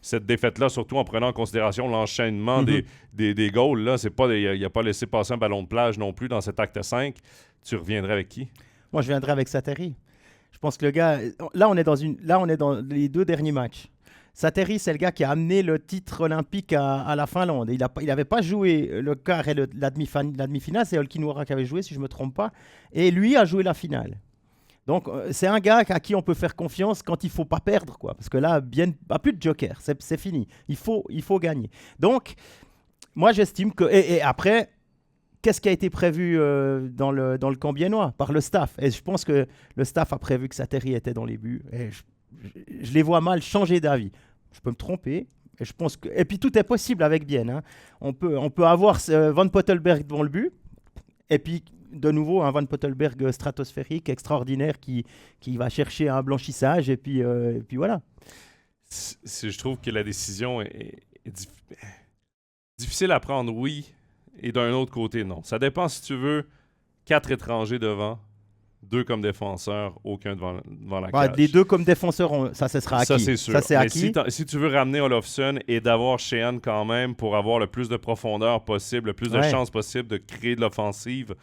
cette défaite-là, surtout en prenant en considération l'enchaînement des goals. Là, il n'a pas laissé passer un ballon de plage non plus dans cet acte 5. Tu reviendrais avec qui? Moi, je viendrais avec Seteri. Je pense que le gars... Là, on est dans les 2 derniers matchs. Seteri, c'est le gars qui a amené le titre olympique à la Finlande. Il n'avait pas joué le quart et la demi-finale. C'est Olkinuora qui avait joué, si je ne me trompe pas. Et lui a joué la finale. Donc, c'est un gars à qui on peut faire confiance quand il ne faut pas perdre, quoi. Parce que là, plus de joker. C'est fini. Il faut gagner. Donc, moi, j'estime que... Et après, qu'est-ce qui a été prévu dans le camp biennois par le staff? Et je pense que le staff a prévu que Seteri était dans les buts. Et je les vois mal changer d'avis. Je peux me tromper. Et, je pense et puis tout est possible avec Bienne. Hein. On peut avoir Van Pottelberg devant le but. Et puis de nouveau un Van Pottelberg stratosphérique, extraordinaire, qui va chercher un blanchissage. Et puis voilà. Je trouve que la décision est difficile à prendre, oui. Et d'un autre côté, non. Ça dépend si tu veux 4 étrangers devant. 2 comme défenseurs, aucun devant la cage. Les 2 comme défenseurs, ça sera acquis. Ça, c'est sûr. Ça, c'est acquis. Si tu veux ramener Olofsson et d'avoir Sheehan quand même pour avoir le plus de profondeur possible, le plus de chances possible de créer de l'offensive,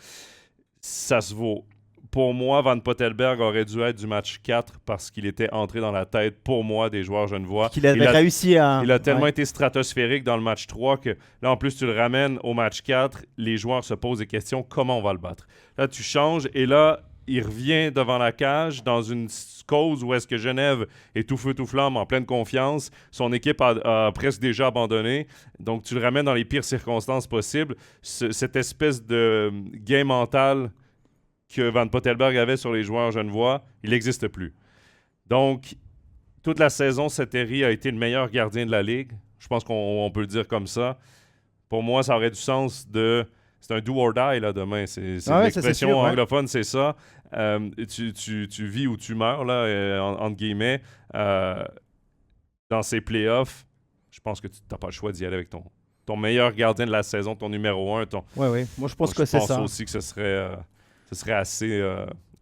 ça se vaut. Pour moi, Van Pottelberg aurait dû être du match 4 parce qu'il était entré dans la tête, pour moi, des joueurs genevois. Il a tellement été stratosphérique dans le match 3 que là, en plus, tu le ramènes au match 4. Les joueurs se posent des questions. Comment on va le battre? Là, tu changes et là, il revient devant la cage dans une cause où est-ce que Genève est tout feu tout flamme, en pleine confiance. Son équipe a presque déjà abandonné. Donc, tu le ramènes dans les pires circonstances possibles. Cette espèce de game mental que Van Pottelberg avait sur les joueurs genevois, il n'existe plus. Donc, toute la saison, Seteri a été le meilleur gardien de la Ligue. Je pense qu'on peut le dire comme ça. Pour moi, ça aurait du sens de... C'est un do or die, là, demain. C'est l'expression anglophone, c'est ça. Tu vis ou tu meurs, là, entre guillemets. Dans ces playoffs, je pense que tu n'as pas le choix d'y aller avec ton meilleur gardien de la saison, ton numéro 1. Oui. Moi, je pense que c'est ça. Je pense aussi que ce serait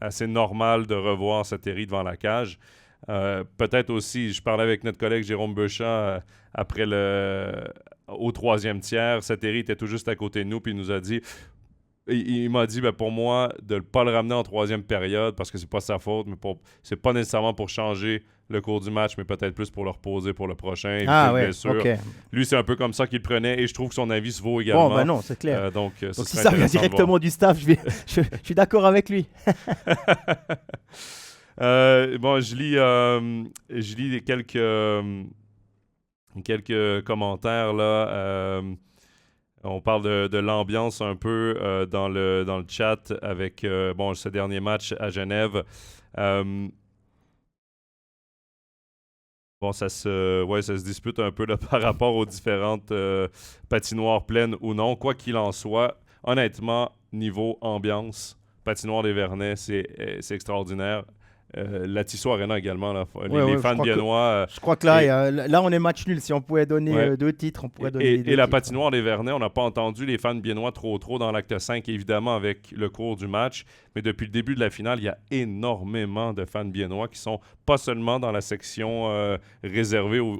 assez normal de revoir Seteri devant la cage. Peut-être aussi, je parlais avec notre collègue Jérôme Beuchat après au 3e tiers. Seteri était tout juste à côté de nous, puis il nous a dit... Il m'a dit, pour moi, de ne pas le ramener en 3e période parce que c'est pas sa faute, mais c'est pas nécessairement pour changer le cours du match, mais peut-être plus pour le reposer pour le prochain. Okay. Lui, c'est un peu comme ça qu'il le prenait et je trouve que son avis se vaut également. Bon, non, c'est clair. Donc si ça vient directement du staff, je suis d'accord avec lui. Je lis quelques commentaires là. On parle de l'ambiance un peu dans le chat avec ce dernier match à Genève. Ça se dispute un peu là, par rapport aux différentes patinoires pleines ou non. Quoi qu'il en soit, honnêtement, niveau ambiance, patinoire des Vernets, c'est extraordinaire. La Tissot Arena également, là. Les fans biennois. Je crois que là, on est match nul. Si on pouvait donner 2 titres, on pourrait donner les 2 Et la titres. patinoire des Vernets, on n'a pas entendu les fans biennois trop dans l'acte 5, évidemment, avec le cours du match. Mais depuis le début de la finale, il y a énormément de fans biennois qui sont pas seulement dans la section réservée aux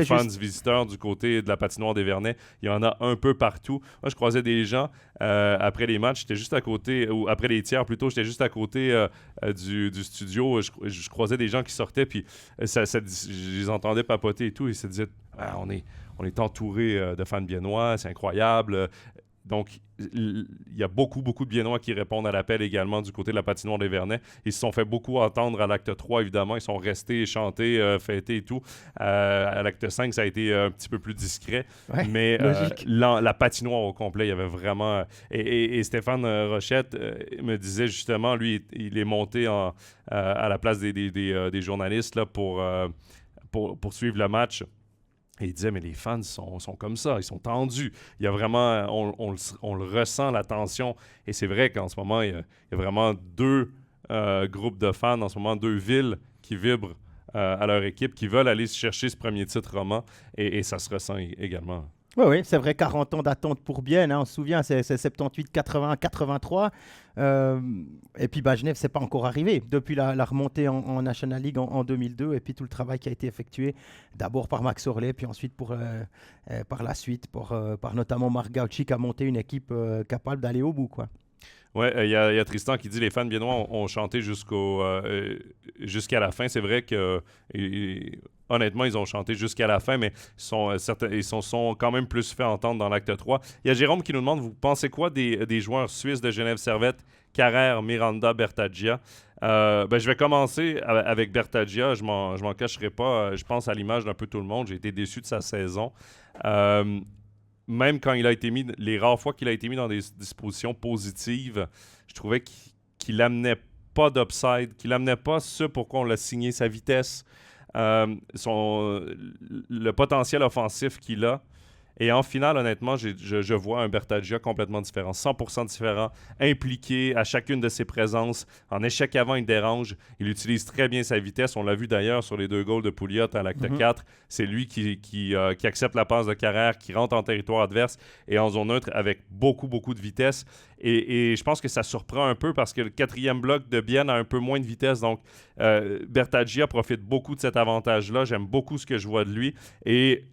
fans visiteurs du côté de la patinoire des Vernets. Il y en a un peu partout. Moi, je croisais des gens après les matchs. J'étais juste à côté, ou après les tiers plutôt, j'étais juste à côté du studio. Je croisais des gens qui sortaient, puis je les entendais papoter et tout. Ils se disaient, on est entouré de fans biennois, c'est incroyable. Donc, il y a beaucoup de Biennois qui répondent à l'appel également du côté de la patinoire des Vernets. Ils se sont fait beaucoup entendre à l'acte 3, évidemment. Ils sont restés chanter, fêter et tout. À l'acte 5, ça a été un petit peu plus discret. Ouais, mais la patinoire au complet, il y avait vraiment... Et Stéphane Rochette me disait justement, lui, il est monté à la place des journalistes là, pour suivre le match. Et il disait, mais les fans sont comme ça, ils sont tendus. Il y a vraiment, on le ressent, la tension. Et c'est vrai qu'en ce moment, il y a vraiment deux groupes de fans, en ce moment, deux villes qui vibrent à leur équipe, qui veulent aller chercher ce premier titre roman. Et ça se ressent également. Oui, c'est vrai, 40 ans d'attente pour Bienne, hein, on se souvient, c'est 78, 80, 83. Et puis Genève, c'est pas encore arrivé depuis la remontée en National League en 2002, et puis tout le travail qui a été effectué d'abord par Max Orley, puis ensuite par la suite par notamment Marc Gauchi qui a monté une équipe capable d'aller au bout, quoi. Ouais, il y a Tristan qui dit les fans biennois ont chanté jusqu'à la fin. C'est vrai que honnêtement, ils ont chanté jusqu'à la fin, mais ils sont quand même plus fait entendre dans l'acte 3. Il y a Jérôme qui nous demande, vous pensez quoi des joueurs suisses de Genève Servette, Carrère, Miranda, Bertaggia? Je vais commencer avec Bertaggia. Je m'en cacherai pas. Je pense à l'image d'un peu tout le monde. J'ai été déçu de sa saison. Même quand il a été mis, les rares fois qu'il a été mis dans des dispositions positives, je trouvais qu'il amenait pas d'upside, qu'il amenait pas ce pourquoi on l'a signé, sa vitesse, le potentiel offensif qu'il a. Et en finale, honnêtement, je vois un Bertaggia complètement différent, 100% différent, impliqué à chacune de ses présences. En échec avant, il dérange. Il utilise très bien sa vitesse. On l'a vu d'ailleurs sur les 2 goals de Pouliot à l'acte 4. C'est lui qui accepte la passe de Carrère, qui rentre en territoire adverse et en zone neutre avec beaucoup de vitesse. Et je pense que ça surprend un peu parce que le 4e bloc de Bienne a un peu moins de vitesse. Donc, Bertaggia profite beaucoup de cet avantage-là. J'aime beaucoup ce que je vois de lui. Et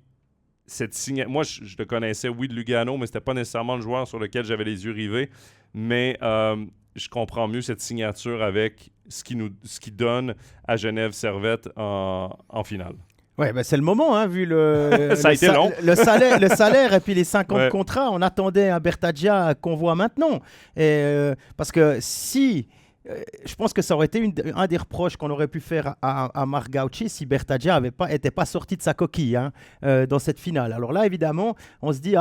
moi, je le connaissais, oui, de Lugano, mais c'était pas nécessairement le joueur sur lequel j'avais les yeux rivés. Mais je comprends mieux cette signature avec ce qui donne à Genève Servette en finale. Ouais, c'est le moment, hein, vu le salaire et puis les 50 contrats. On attendait un Bertaggia qu'on voit maintenant. Parce que je pense que ça aurait été un des reproches qu'on aurait pu faire à Marc Gauchi si Bertaggia n'était pas sorti de sa coquille dans cette finale. Alors là, évidemment, on se dit,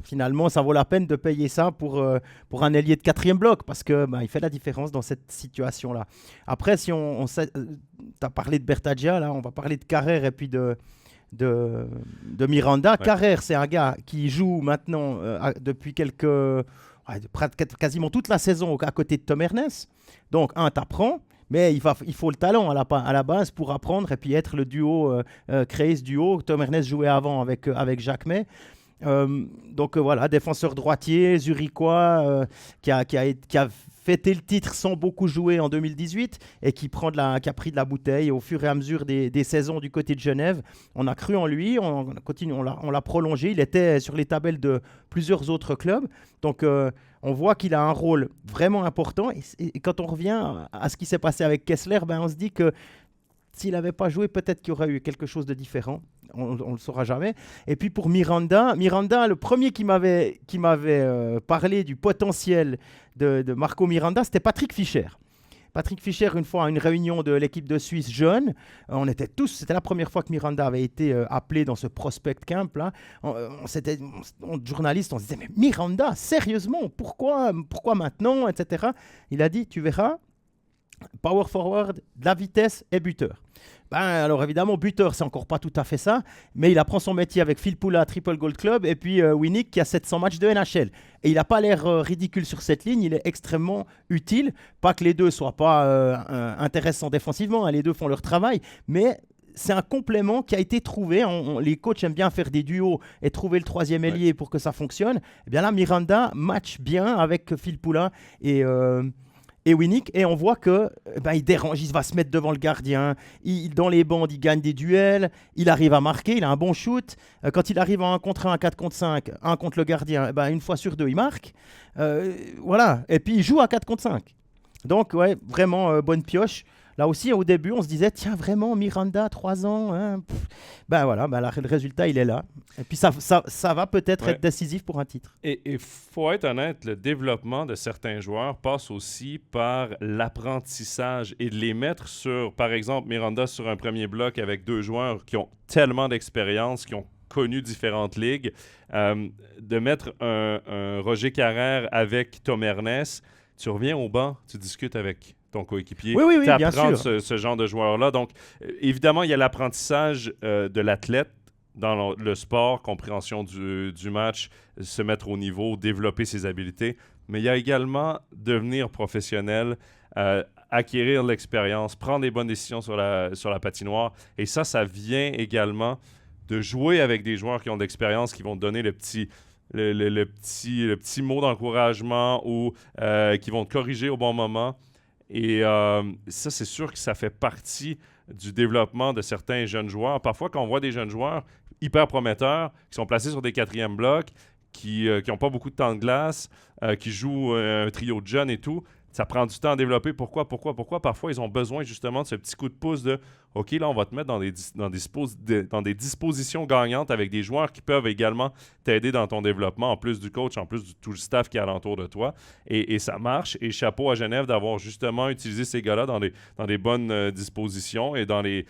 finalement, ça vaut la peine de payer ça pour un ailier de 4e bloc parce qu'il fait la différence dans cette situation-là. Après, si tu as parlé de Bertaggia, là, on va parler de Carrère et puis de Miranda. Ouais. Carrère, c'est un gars qui joue maintenant depuis quasiment toute la saison à côté de Tom Ernest. Donc, t'apprends, mais il faut le talent à la base pour apprendre et puis être le duo, créer ce duo. Tom Ernest jouait avant avec Jacques May. Voilà, défenseur droitier, zurichois, qui a fêté le titre sans beaucoup jouer en 2018 et qui a pris de la bouteille au fur et à mesure des saisons du côté de Genève. On a cru en lui, on l'a prolongé. Il était sur les tabelles de plusieurs autres clubs. Donc, on voit qu'il a un rôle vraiment important. Et quand on revient à ce qui s'est passé avec Kessler, on se dit que s'il n'avait pas joué, peut-être qu'il y aurait eu quelque chose de différent. On ne le saura jamais. Et puis pour Miranda, le premier qui m'avait parlé du potentiel de Marco Miranda, c'était Patrick Fischer. Patrick Fischer, une fois à une réunion de l'équipe de Suisse jeune, c'était la première fois que Miranda avait été appelé dans ce prospect camp là. Journalistes, on se disait mais Miranda, sérieusement, pourquoi maintenant, etc. Il a dit, tu verras, power forward, de la vitesse et buteur. Alors évidemment, buteur, c'est encore pas tout à fait ça, mais il apprend son métier avec Phil Poula, Triple Gold Club, et puis Winnick qui a 700 matchs de NHL. Et il n'a pas l'air ridicule sur cette ligne, il est extrêmement utile. Pas que les deux soient pas intéressants défensivement, les deux font leur travail, mais c'est un complément qui a été trouvé. Les coachs aiment bien faire des duos et trouver le 3e ailier pour que ça fonctionne. Et bien là, Miranda match bien avec Phil Poula et Winnick, et on voit que il dérange, il va se mettre devant le gardien, dans les bandes, il gagne des duels, il arrive à marquer, il a un bon shoot. Quand il arrive en 1 contre 1, 4 contre 5, 1 contre le gardien, une fois sur 2, il marque. Voilà, et puis il joue à 4 contre 5. Donc, vraiment bonne pioche. Là aussi, au début, on se disait, tiens, vraiment, Miranda, 3 ans, hein, ben voilà, le résultat, il est là. Et puis ça va peut-être être décisif pour un titre. Et il faut être honnête, le développement de certains joueurs passe aussi par l'apprentissage et de les mettre sur, par exemple, Miranda sur un premier bloc avec 2 joueurs qui ont tellement d'expérience, qui ont connu différentes ligues, de mettre un Roger Carrère avec Tom Ernest, tu reviens au banc, tu discutes avec ton coéquipier, oui, tu bien apprends sûr. ce genre de joueur-là. Donc, évidemment, il y a l'apprentissage de l'athlète dans le sport, compréhension du match, se mettre au niveau, développer ses habiletés, mais il y a également devenir professionnel, acquérir l'expérience, prendre des bonnes décisions sur la patinoire, et ça vient également de jouer avec des joueurs qui ont de l'expérience, qui vont te donner le petit mot d'encouragement ou qui vont te corriger au bon moment. Et ça, c'est sûr que ça fait partie du développement de certains jeunes joueurs. Parfois, quand on voit des jeunes joueurs hyper prometteurs, qui sont placés sur des 4e blocs, qui n'ont pas beaucoup de temps de glace, qui jouent un trio de jeunes et tout, ça prend du temps à développer. Pourquoi? Parfois, ils ont besoin justement de ce petit coup de pouce de « OK, là, on va te mettre dans des dispositions gagnantes avec des joueurs qui peuvent également t'aider dans ton développement, en plus du coach, en plus de tout le staff qui est alentour de toi. » Et ça marche. Et chapeau à Genève d'avoir justement utilisé ces gars-là dans des bonnes dispositions et dans les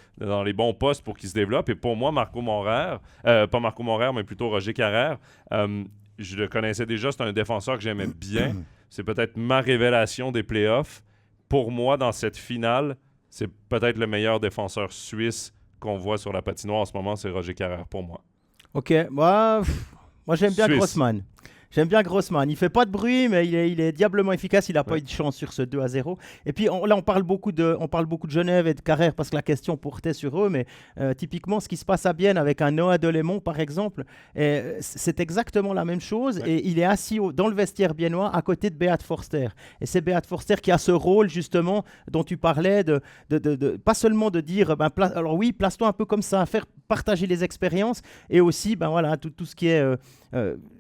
bons postes pour qu'ils se développent. Et pour moi, Marco Monrère, pas Marco Monrère, mais plutôt Roger Carrère, je le connaissais déjà, c'est un défenseur que j'aimais bien. C'est peut-être ma révélation des playoffs. Pour moi, dans cette finale, c'est peut-être le meilleur défenseur suisse qu'on voit sur la patinoire en ce moment, c'est Roger Carrère pour moi. Ok, moi j'aime bien Suisse. Grossman. J'aime bien Grossman. Il fait pas de bruit, mais il est diablement efficace. Il n'a pas eu de chance sur ce 2-0. Et puis là, on parle beaucoup de Genève et de Carrère parce que la question portait sur eux. Mais typiquement, ce qui se passe à Bienne avec un Noah Delémont, par exemple, c'est exactement la même chose. Ouais. Et il est assis dans le vestiaire biennois à côté de Beat Forster. Et c'est Beat Forster qui a ce rôle, justement, dont tu parlais, pas seulement de dire, alors oui, place-toi un peu comme ça, faire partager les expériences. Et aussi, voilà, tout ce qui est...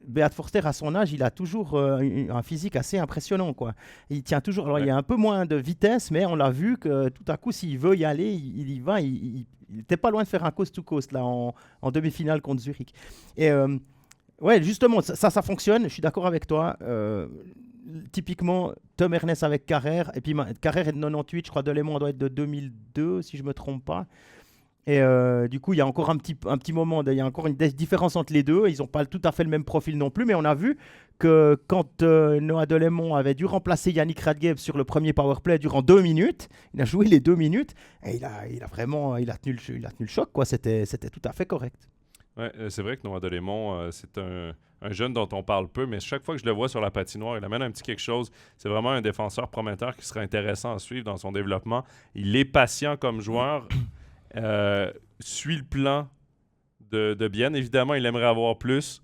Beat Forster, à son âge, il a toujours un physique assez impressionnant, quoi. Il tient toujours. Alors, il y a un peu moins de vitesse, mais on l'a vu que tout à coup, s'il veut y aller, il y va. Il n'était pas loin de faire un coast-to-coast là, en demi-finale contre Zurich. Et ouais, justement, ça fonctionne. Je suis d'accord avec toi. Typiquement, Tom Ernest avec Carrère. Et puis, Carrère est de 98, je crois. Delémont doit être de 2002, si je ne me trompe pas. Et du coup, il y a encore un petit moment, il y a encore une différence entre les deux. Ils n'ont pas tout à fait le même profil non plus, mais on a vu que quand Noah Delémont avait dû remplacer Yannick Radgeb sur le premier powerplay durant 2 minutes, il a joué les 2 minutes et il a tenu le choc, quoi. C'était tout à fait correct. Ouais, c'est vrai que Noah Delémont, c'est un jeune dont on parle peu, mais chaque fois que je le vois sur la patinoire, il amène un petit quelque chose. C'est vraiment un défenseur prometteur qui serait intéressant à suivre dans son développement. Il est patient comme joueur. Suit le plan de Bienne. Évidemment, il aimerait avoir plus,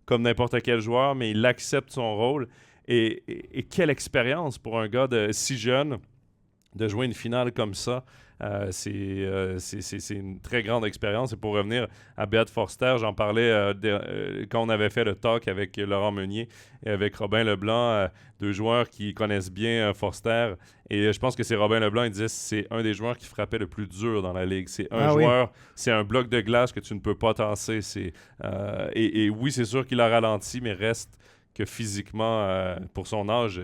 comme n'importe quel joueur, mais il accepte son rôle. Et quelle expérience pour un gars si jeune de jouer une finale comme ça. C'est une très grande expérience. Et pour revenir à Beat Forster, j'en parlais quand on avait fait le talk avec Laurent Meunier et avec Robin Leblanc, 2 joueurs qui connaissent bien Forster. Et je pense que c'est Robin Leblanc, il disait que c'est un des joueurs qui frappait le plus dur dans la ligue. C'est un joueur, c'est un bloc de glace que tu ne peux pas tasser. Et oui, c'est sûr qu'il a ralenti, mais reste que physiquement, pour son âge,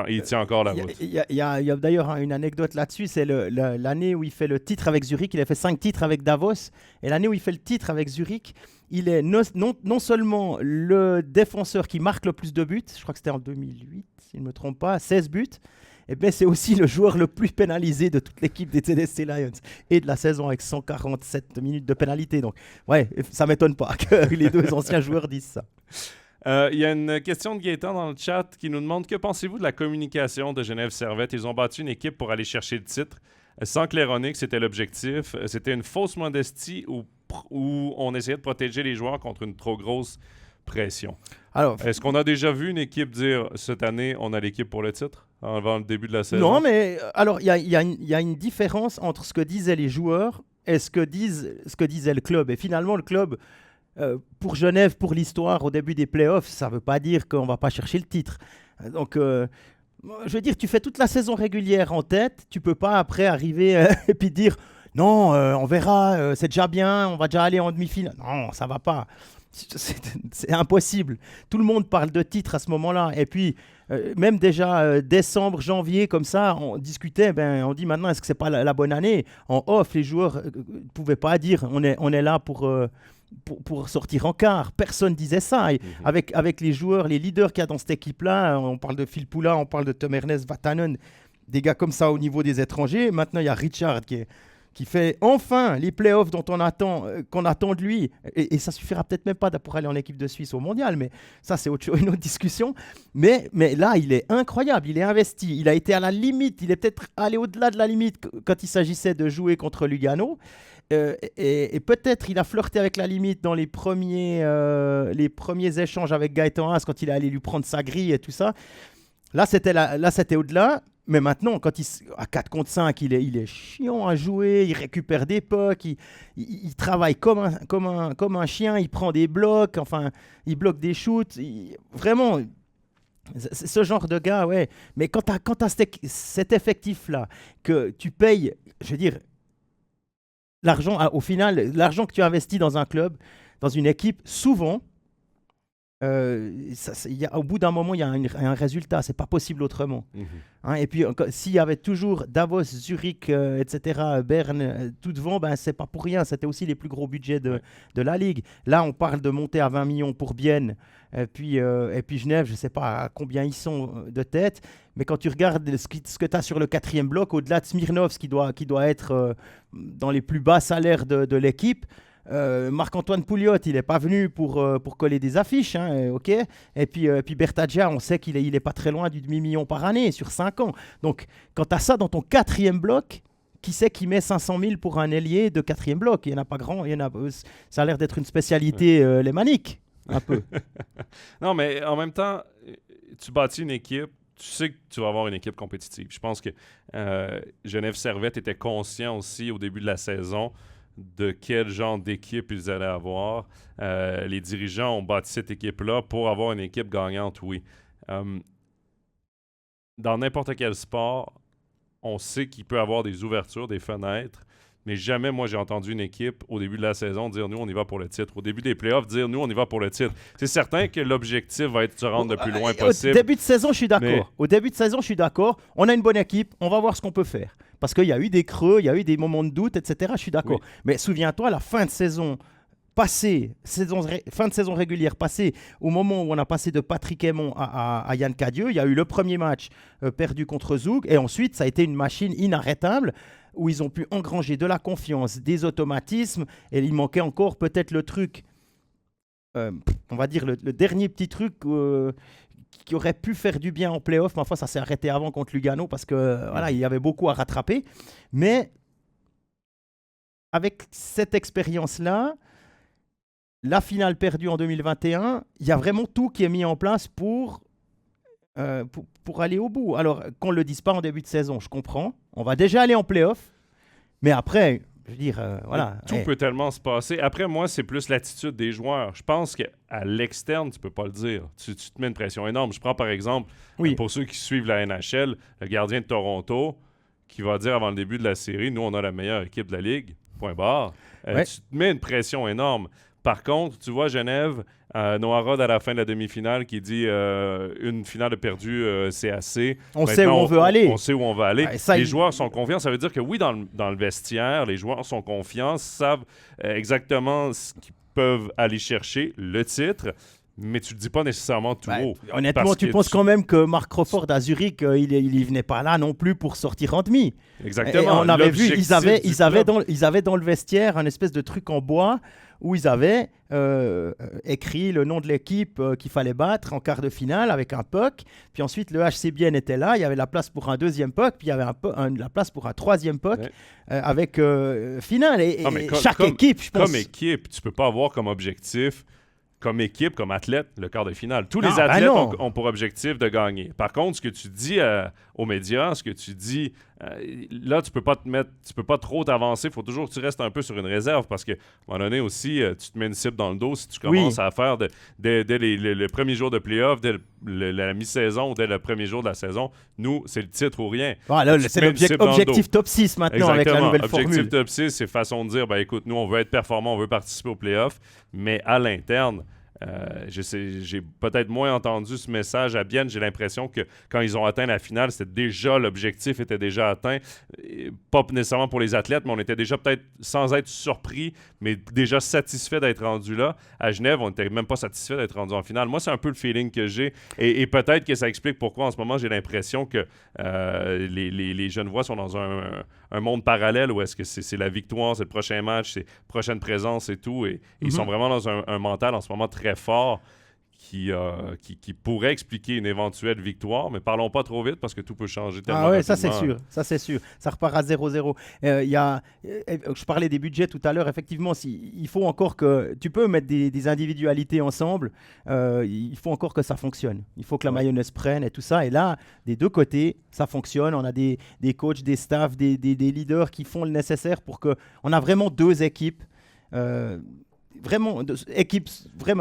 il tient encore la route. Il y a d'ailleurs une anecdote là-dessus, c'est l'année où il fait le titre avec Zurich, il a fait 5 titres avec Davos, et l'année où il fait le titre avec Zurich, il est non seulement le défenseur qui marque le plus de buts, je crois que c'était en 2008, si je ne me trompe pas, 16 buts, et bien c'est aussi le joueur le plus pénalisé de toute l'équipe des TDC Lions et de la saison avec 147 minutes de pénalité. Donc ouais, ça ne m'étonne pas que les 2 anciens joueurs disent ça. Il y a une question de Gaëtan dans le chat qui nous demande « Que pensez-vous de la communication de Genève Servette? Ils ont battu une équipe pour aller chercher le titre, sans claironner que c'était l'objectif. C'était une fausse modestie où on essayait de protéger les joueurs contre une trop grosse pression. » Alors, est-ce qu'on a déjà vu une équipe dire « Cette année, on a l'équipe pour le titre » avant le début de la saison? Non, mais alors, il y a une différence entre ce que disaient les joueurs et ce que disait le club. Et finalement, le club... pour Genève, pour l'histoire, au début des playoffs, ça ne veut pas dire qu'on ne va pas chercher le titre. Donc, Je veux dire, tu fais toute la saison régulière en tête, tu peux pas après arriver et puis dire non, on verra, c'est déjà bien, on va déjà aller en demi-finale. Non, ça va pas. C'est impossible. Tout le monde parle de titre à ce moment-là. Et puis, même déjà décembre, janvier, comme ça, on discutait, on dit maintenant, est-ce que c'est pas la bonne année? En off, les joueurs ne pouvaient pas dire on est là pour sortir en quart. Personne disait ça. Et avec les joueurs, les leaders qu'il y a dans cette équipe-là, on parle de Phil Poula, on parle de Tom Ernest, Vatanen, des gars comme ça au niveau des étrangers. Maintenant, il y a Richard qui fait enfin les playoffs qu'on attend de lui. Et ça suffira peut-être même pas pour aller en équipe de Suisse au mondial, mais ça, c'est une autre discussion. Mais là, il est incroyable, il est investi, il a été à la limite, il est peut-être allé au-delà de la limite quand il s'agissait de jouer contre Lugano. Et peut-être il a flirté avec la limite dans les premiers échanges avec Gaëtan Haas quand il est allé lui prendre sa grille et tout ça. Là, c'était au-delà. Mais maintenant, à 4 contre 5, il est chiant à jouer, il récupère des pucks, il travaille comme un chien, il prend des blocs, enfin, il bloque des shoots. Vraiment, c'est ce genre de gars, ouais. Mais quand tu as cet effectif-là, que tu payes, je veux dire, au final, l'argent que tu investis dans un club, dans une équipe, souvent, au bout d'un moment, il y a un résultat. C'est pas possible autrement. Et puis, s'il y avait toujours Davos, Zurich, etc., Berne, tout devant, c'est pas pour rien. C'était aussi les plus gros budgets de la Ligue. Là, on parle de monter à 20 millions pour Bienne. Et puis Genève, je sais pas à combien ils sont de tête. Mais quand tu regardes ce que tu as sur le 4e bloc, au-delà de Smirnov, qui doit être dans les plus bas salaires de l'équipe, Marc-Antoine Pouliot, il n'est pas venu pour coller des affiches, ok. Et puis Bertaggia, on sait qu'il est pas très loin du demi-million par année sur 5 ans. Donc, quand tu as ça dans ton 4e bloc, qui c'est qui met 500 000 pour un ailier de 4e bloc? Il n'y en a pas grand. Ça a l'air d'être une spécialité lémanique, un peu. Non, mais en même temps, tu bâtis une équipe, tu sais que tu vas avoir une équipe compétitive. Je pense que Genève Servette était conscient aussi au début de la saison de quel genre d'équipe ils allaient avoir. Les dirigeants ont bâti cette équipe-là pour avoir une équipe gagnante, oui. Dans n'importe quel sport, on sait qu'il peut y avoir des ouvertures, des fenêtres, mais jamais, moi, j'ai entendu une équipe, au début de la saison, dire « Nous, on y va pour le titre ». Au début des playoffs, dire « Nous, on y va pour le titre ». C'est certain que l'objectif va être de se rendre le plus loin possible. Au début de saison, je suis d'accord. Au début de saison, je suis d'accord. On a une bonne équipe, on va voir ce qu'on peut faire. Parce qu'il y a eu des creux, il y a eu des moments de doute, etc. Je suis d'accord. Oui. Mais souviens-toi, la fin de saison passée, fin de saison régulière passée, au moment où on a passé de Patrick Aymon à Yann Cadieux, il y a eu le premier match perdu contre Zoug, et ensuite, ça a été une machine inarrêtable où ils ont pu engranger de la confiance, des automatismes, et il manquait encore peut-être le truc, on va dire le dernier petit truc qui aurait pu faire du bien en play-off. Mais enfin, ça s'est arrêté avant contre Lugano parce que voilà, il y avait beaucoup à rattraper. Mais avec cette expérience-là, la finale perdue en 2021, il y a vraiment tout qui est mis en place pour aller au bout. Alors, qu'on ne le dise pas en début de saison, je comprends. On va déjà aller en play-off. Mais après, je veux dire, voilà. Tout peut tellement se passer. Après, moi, c'est plus l'attitude des joueurs. Je pense qu'à l'externe, tu peux pas le dire. Tu te mets une pression énorme. Je prends par exemple, pour ceux qui suivent la NHL, le gardien de Toronto qui va dire avant le début de la série, nous, on a la meilleure équipe de la Ligue, point barre. Tu te mets une pression énorme. Par contre, tu vois, Genève, Noah Rod à la fin de la demi-finale qui dit une finale perdue, c'est assez. On sait où on veut aller. On sait où on va aller. Les joueurs sont confiants. Ça veut dire que oui, dans le vestiaire, les joueurs sont confiants, savent exactement ce qu'ils peuvent aller chercher, le titre. Mais tu ne le dis pas nécessairement tout haut. Honnêtement, tu penses quand même que Marc Crawford à Zurich, il venait pas là non plus pour sortir en demi. Exactement. Et on avait vu, ils avaient dans le vestiaire un espèce de truc en bois où ils avaient écrit le nom de l'équipe qu'il fallait battre en quart de finale avec un puck. Puis ensuite, le HC Bienne était là. Il y avait la place pour un deuxième puck. Puis il y avait la place pour un troisième puck avec finale. Et chaque équipe, je pense... Comme équipe, tu ne peux pas avoir comme objectif... Comme équipe, comme athlète, le quart de finale. Tous les athlètes ont pour objectif de gagner. Par contre, ce que tu dis aux médias, ce que tu dis là, tu peux pas trop t'avancer. Il faut toujours que tu restes un peu sur une réserve parce qu'à un moment donné aussi, tu te mets une cible dans le dos si tu commences à faire dès le premier jour de playoff, dès la mi-saison ou dès le premier jour de la saison. Nous, c'est le titre ou rien. Là, c'est l'objectif top 6 maintenant. Exactement. Avec la nouvelle objectif formule. Top 6, c'est façon de dire, écoute, nous, on veut être performant, on veut participer aux playoffs, mais à l'interne, j'ai peut-être moins entendu ce message à Bienne. J'ai l'impression que quand ils ont atteint la finale, l'objectif était déjà atteint. Pas nécessairement pour les athlètes, mais on était déjà peut-être, sans être surpris, mais déjà satisfait d'être rendu là. À Genève, on n'était même pas satisfait d'être rendu en finale. Moi, c'est un peu le feeling que j'ai. Et peut-être que ça explique pourquoi en ce moment, j'ai l'impression que les Genevois sont dans un monde parallèle où est-ce que c'est la victoire, c'est le prochain match, c'est prochaine présence et tout. Et ils sont vraiment dans un mental en ce moment très fort qui pourrait expliquer une éventuelle victoire, mais parlons pas trop vite parce que tout peut changer tellement rapidement. Ça c'est sûr. Ça repart à 0-0. Je parlais des budgets tout à l'heure. Effectivement, il faut encore que... Tu peux mettre des individualités ensemble. Il faut encore que ça fonctionne. Il faut que la mayonnaise prenne et tout ça. Et là, des deux côtés, ça fonctionne. On a des coachs, des staffs, des leaders qui font le nécessaire pour que... On a vraiment deux équipes. Vraiment,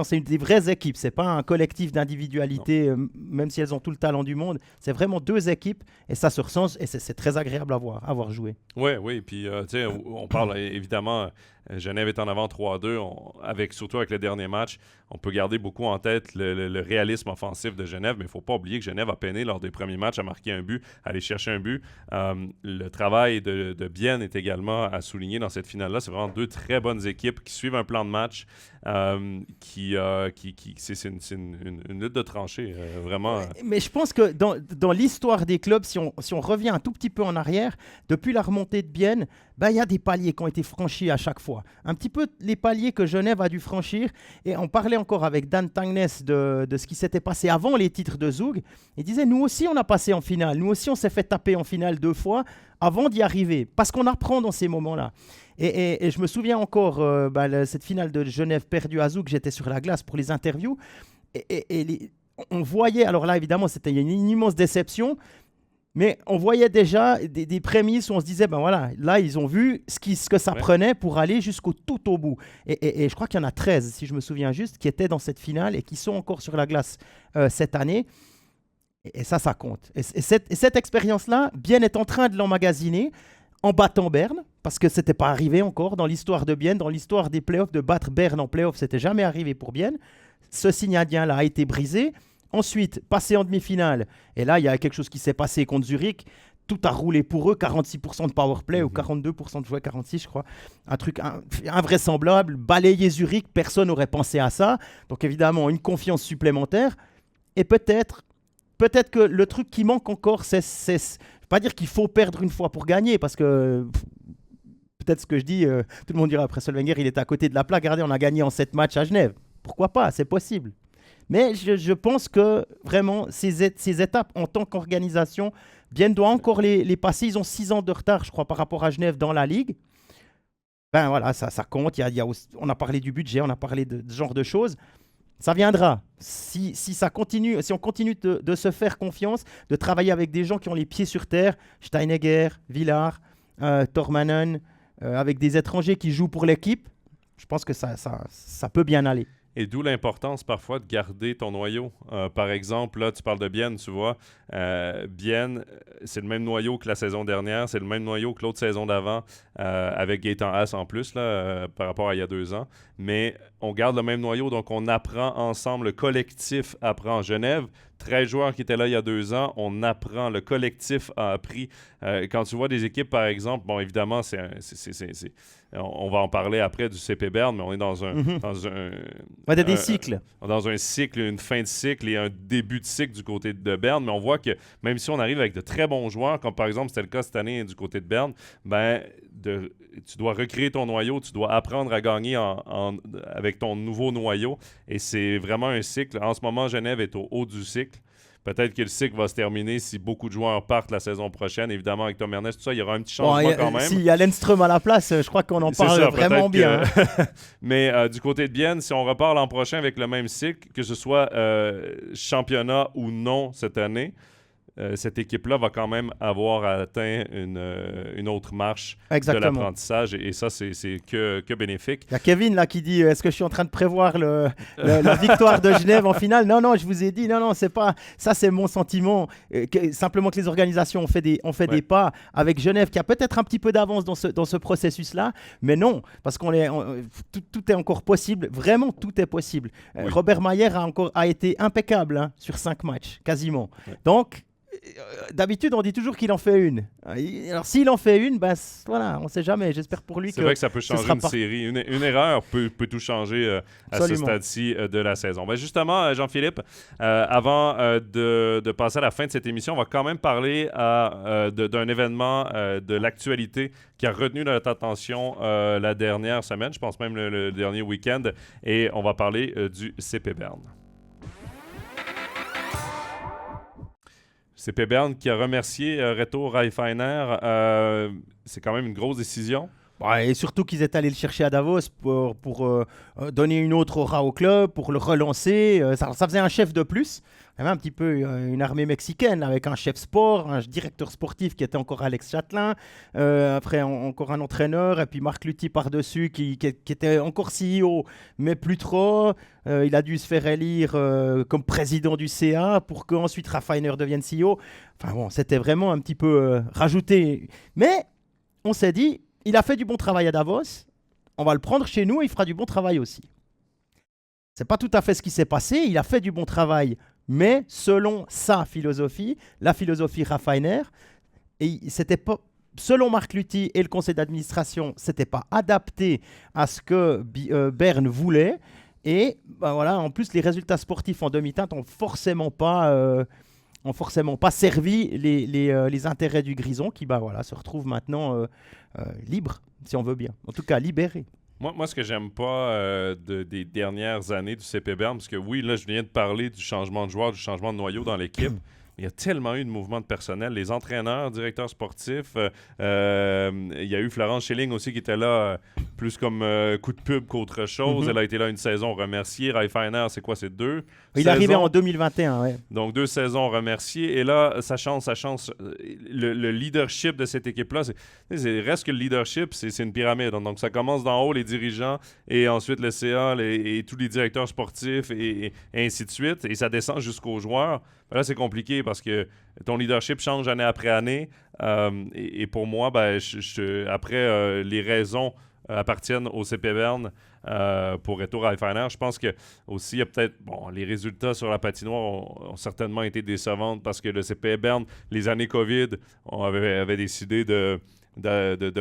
c'est des vraies équipes. C'est pas un collectif d'individualités, même si elles ont tout le talent du monde. C'est vraiment deux équipes et ça se ressent et c'est très agréable à voir jouer. Oui. Puis, on parle évidemment, Genève est en avant 3-2. Surtout avec le dernier match, on peut garder beaucoup en tête le réalisme offensif de Genève, mais il ne faut pas oublier que Genève a peiné lors des premiers matchs à marquer un but, à aller chercher un but. Le travail de Bienne est également à souligner dans cette finale-là. C'est vraiment deux très bonnes équipes qui suivent un plan de match. C'est une lutte de tranchées, vraiment. Mais je pense que dans l'histoire des clubs, si on revient un tout petit peu en arrière, depuis la remontée de Bienne, il y a des paliers qui ont été franchis à chaque fois. Un petit peu les paliers que Genève a dû franchir. Et on parlait encore avec Dan Tangnes de ce qui s'était passé avant les titres de Zug. Il disait, nous aussi, on a passé en finale. Nous aussi, on s'est fait taper en finale 2 fois avant d'y arriver. Parce qu'on apprend dans ces moments-là. Et je me souviens encore, cette finale de Genève perdue à Zug, j'étais sur la glace pour les interviews. On voyait, alors là, évidemment, c'était une immense déception. Mais on voyait déjà des prémices où on se disait, là, ils ont vu ce que ça prenait pour aller tout au bout. Et je crois qu'il y en a 13, si je me souviens juste, qui étaient dans cette finale et qui sont encore sur la glace cette année. Et ça compte. Et cette expérience-là, Bienne est en train de l'emmagasiner en battant Berne, parce que ce n'était pas arrivé encore dans l'histoire de Bienne, dans l'histoire des playoffs, de battre Berne en playoffs, ce n'était jamais arrivé pour Bienne. Ce signe indien-là a été brisé. Ensuite, passé en demi-finale, et là, il y a quelque chose qui s'est passé contre Zurich. Tout a roulé pour eux, 46% de power play ou 42% de jouets, 46 je crois. Un truc invraisemblable, balayer Zurich, personne n'aurait pensé à ça. Donc évidemment, une confiance supplémentaire. Et peut-être que le truc qui manque encore, je ne vais pas dire qu'il faut perdre une fois pour gagner, parce que peut-être ce que je dis, tout le monde dira après Solvenger, il est à côté de la plaque. Regardez, on a gagné en 7 matchs à Genève. Pourquoi pas, c'est possible. Mais je pense que vraiment, ces étapes en tant qu'organisation, Bienne doit encore les passer. Ils ont 6 ans de retard, je crois, par rapport à Genève dans la Ligue. Ça compte. On a parlé du budget, on a parlé de ce genre de choses. Ça viendra. Si on continue de se faire confiance, de travailler avec des gens qui ont les pieds sur terre, Steinegger, Villard, Tormanen, avec des étrangers qui jouent pour l'équipe, je pense que ça peut bien aller. Et d'où l'importance parfois de garder ton noyau. Par exemple, là, tu parles de Bienne, tu vois. Bienne, c'est le même noyau que la saison dernière, c'est le même noyau que l'autre saison d'avant, avec Gaëtan Haas en plus, là, par rapport à il y a 2 ans. Mais on garde le même noyau, donc on apprend ensemble, le collectif apprend. Genève, 13 joueurs qui étaient là il y a 2 ans, on apprend, le collectif a appris. Quand tu vois des équipes, par exemple, bon, évidemment, on va en parler après du CP Berne, mais on est dans des cycles. Dans un cycle, une fin de cycle et un début de cycle du côté de Berne, mais on voit que même si on arrive avec de très bons joueurs, comme par exemple c'était le cas cette année du côté de Berne, tu dois recréer ton noyau, tu dois apprendre à gagner avec ton nouveau noyau, et c'est vraiment un cycle. En ce moment, Genève est au haut du cycle. Peut-être que le cycle va se terminer si beaucoup de joueurs partent la saison prochaine. Évidemment, avec Tom Ernest, tout ça, il y aura un petit changement quand même. S'il y a Lenström à la place, je crois qu'on en parle vraiment bien. Mais du côté de Bienne, si on repart l'an prochain avec le même cycle, que ce soit championnat ou non cette année, cette équipe-là va quand même avoir atteint une autre marche Exactement. de l'apprentissage et ça, c'est que bénéfique. Il y a Kevin là qui dit est-ce que je suis en train de prévoir la victoire de Genève en finale? Non, je vous ai dit, non, c'est pas ça, c'est mon sentiment. Simplement que les organisations ont fait des pas avec Genève qui a peut-être un petit peu d'avance dans ce processus-là, mais non, parce tout est encore possible, vraiment tout est possible. Oui. Robert Mayer a été impeccable sur 5 matchs, quasiment. Ouais. Donc, d'habitude, on dit toujours qu'il en fait une. Alors, s'il en fait une, voilà, on ne sait jamais. J'espère pour lui c'est vrai que ça peut changer une série. Une erreur peut tout changer à ce stade-ci de la saison. Justement, Jean-Philippe, avant de passer à la fin de cette émission, on va quand même parler d'un événement de l'actualité qui a retenu notre attention la dernière semaine, je pense même le dernier week-end, et on va parler du CP Berne. CP Berne qui a remercié Reto Reifeiner. C'est quand même une grosse décision. Ouais, et surtout qu'ils étaient allés le chercher à Davos pour donner une autre aura au club, pour le relancer. Ça faisait un chef de plus. Il y avait un petit peu une armée mexicaine avec un chef sport, un directeur sportif qui était encore Alex Châtelain, après encore un entraîneur, et puis Marc Lutti par-dessus qui était encore CEO, mais plus trop. Il a dû se faire élire comme président du CA pour qu'ensuite Reifeiner devienne CEO. Enfin bon, c'était vraiment un petit peu rajouté. Mais on s'est dit, il a fait du bon travail à Davos, on va le prendre chez nous et il fera du bon travail aussi. C'est pas tout à fait ce qui s'est passé, il a fait du bon travail, mais selon sa philosophie, la philosophie Reifeiner, et c'était pas, selon Marc Lutti et le conseil d'administration, c'était pas adapté à ce que Berne voulait. Et voilà, en plus, les résultats sportifs en demi-teinte ont forcément pas servi les intérêts du Grison qui se retrouve maintenant libre, si on veut bien. En tout cas, libéré. Moi, ce que j'aime pas des dernières années du CP Berne, parce que oui, là, je viens de parler du changement de joueur, du changement de noyau dans l'équipe. Il y a tellement eu de mouvements de personnel. Les entraîneurs, directeurs sportifs. Il y a eu Florence Schilling aussi qui était là plus comme coup de pub qu'autre chose. Elle a été là une saison remerciée. Reifeiner, c'est quoi? C'est 2 Il est arrivé en 2021, ouais. Donc 2 saisons remerciées. Et là, ça change. Le leadership de cette équipe-là, reste que le leadership, c'est une pyramide. Donc ça commence d'en haut, les dirigeants, et ensuite le CA et tous les directeurs sportifs et ainsi de suite. Et ça descend jusqu'aux joueurs. Là, c'est compliqué parce que ton leadership change année après année. Et pour moi, après, les raisons appartiennent au CP Berne pour Reto Reifeiner. Je pense que aussi, il y a peut-être... les résultats sur la patinoire ont certainement été décevants parce que le CP Berne, les années COVID, on avait décidé de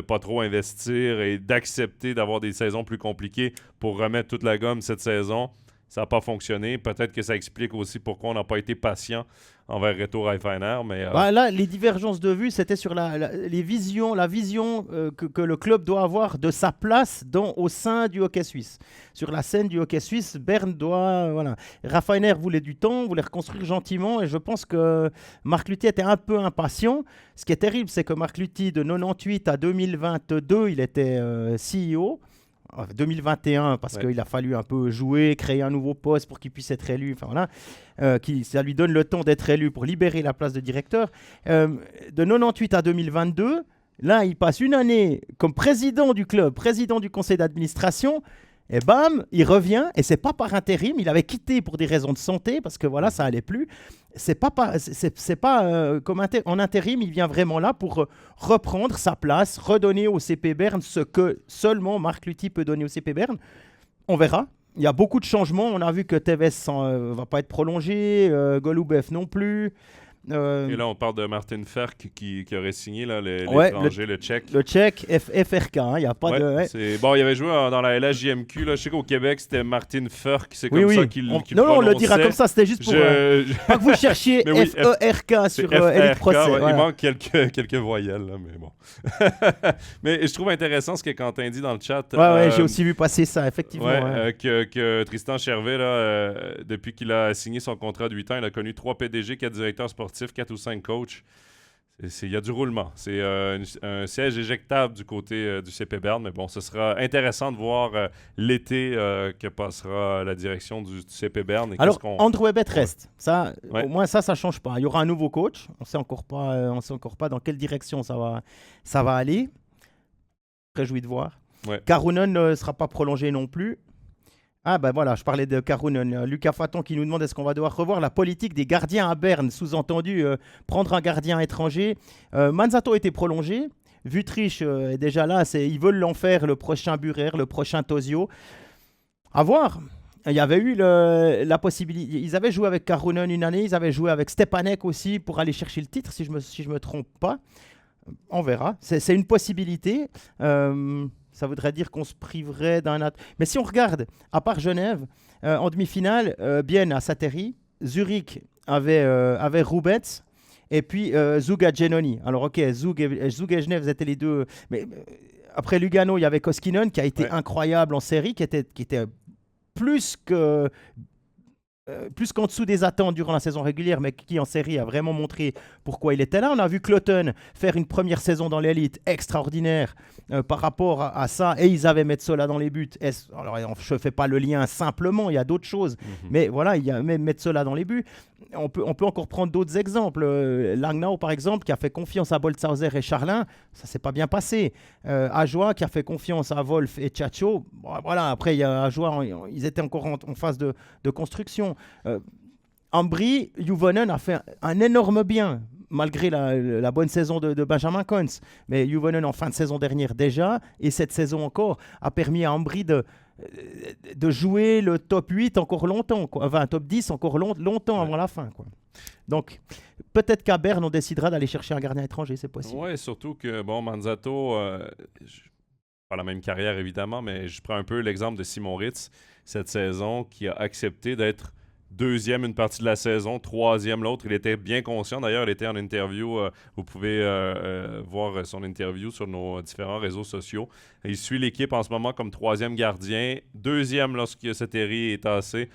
pas trop investir et d'accepter d'avoir des saisons plus compliquées pour remettre toute la gomme cette saison. Ça n'a pas fonctionné. Peut-être que ça explique aussi pourquoi on n'a pas été patient envers Reto Reifeiner. Mais là, les divergences de vues, c'était sur la vision que le club doit avoir de sa place au sein du hockey suisse. Sur la scène du hockey suisse, Berne doit... Reifeiner voulait du temps, voulait reconstruire gentiment, et je pense que Marc Lutti était un peu impatient. Ce qui est terrible, c'est que Marc Lutti, de 98 à 2022, il était CEO. 2021 parce qu'il a fallu un peu jouer, créer un nouveau poste pour qu'il puisse être élu, ça lui donne le temps d'être élu pour libérer la place de directeur. De 98 à 2022, là il passe une année comme président du club, président du conseil d'administration, et bam, il revient, et c'est pas par intérim, il avait quitté pour des raisons de santé, parce que ça allait plus. C'est pas comme en intérim, il vient vraiment là pour reprendre sa place, redonner au CP Berne ce que seulement Marc Lutti peut donner au CP Berne. On verra. Il y a beaucoup de changements. On a vu que Tevez va pas être prolongé, Golubev non plus. Et là, on parle de Martin Ferk qui aurait signé l'étranger, le Tchèque. Le Tchèque, FRK, il n'y a pas de... Ouais. Il avait joué dans la LHJMQ. Là. Je sais qu'au Québec, c'était Martin Ferk. C'est comme ça qu'il prononçait. Non, on le dira comme ça. C'était juste pour... pas que vous cherchiez FERK sur Elite Procès. Ouais, voilà. Il manque quelques voyelles, là, mais bon. Mais je trouve intéressant ce que Quentin dit dans le chat. J'ai aussi vu passer ça, effectivement. Que Tristan Chervet, là, depuis qu'il a signé son contrat de 8 ans, il a connu 3 PDG, 4 directeurs sportifs, 4 ou 5 coachs. Il y a du roulement. C'est un siège éjectable du côté du CP Berne, mais bon, ce sera intéressant de voir l'été que passera la direction du CP Berne. Et Alors, Andrew Ebbett reste. Ça, Ouais. au moins, ça change pas. Il y aura un nouveau coach. On sait encore pas dans quelle direction ça va aller. Réjoui de voir. Ouais. Karunen ne sera pas prolongé non plus. Ah ben voilà, je parlais de Karunen. Lucas Faton qui nous demande est-ce qu'on va devoir revoir la politique des gardiens à Berne, sous-entendu prendre un gardien étranger. Manzato a été prolongé. Vutriche est déjà là, ils veulent l'en faire le prochain Burer, le prochain Tosio. À voir. Il y avait eu la possibilité. Ils avaient joué avec Karunen une année, ils avaient joué avec Stepanek aussi pour aller chercher le titre, si je me trompe pas. On verra. C'est une possibilité. Ça voudrait dire qu'on se priverait d'un... Mais si on regarde, à part Genève, en demi-finale, Bienne a Sateri, Zurich avait Rubets, et puis Zug a Genoni. Alors ok, Zug et Genève, étaient les deux... Mais après Lugano, il y avait Koskinen, qui a été incroyable en série, qui était plus qu'en dessous des attentes durant la saison régulière, mais qui en série a vraiment montré pourquoi il était là. On a vu Cloton faire une première saison dans l'élite extraordinaire par rapport à ça, et ils avaient Metsola dans les buts. Alors, je ne fais pas le lien simplement, il y a d'autres choses, mais voilà, il y a même Metsola dans les buts. On peut encore prendre d'autres exemples. Langnau, par exemple, qui a fait confiance à Boltzhauser et Charlin, ça s'est pas bien passé. Ajoie, qui a fait confiance à Wolf et Tchatcho, bon, voilà, après, il y a Ajoie, ils étaient encore en phase de construction. Ambry, Juvonen a fait un énorme bien, malgré la bonne saison de Benjamin Koens. Mais Juvonen, en fin de saison dernière déjà, et cette saison encore, a permis à Ambry de jouer le top 8 encore longtemps, quoi. Enfin, top 10 encore longtemps avant la fin, quoi. Donc, peut-être qu'à Berne, on décidera d'aller chercher un gardien étranger, c'est possible. Oui, surtout que, bon, Manzato, pas la même carrière évidemment, mais je prends un peu l'exemple de Simon Ritz cette saison, qui a accepté d'être deuxième une partie de la saison, troisième l'autre. Il était bien conscient. D'ailleurs, il était en interview. Vous pouvez voir son interview sur nos différents réseaux sociaux. Il suit l'équipe en ce moment comme troisième gardien, deuxième lorsque Sateri est tassé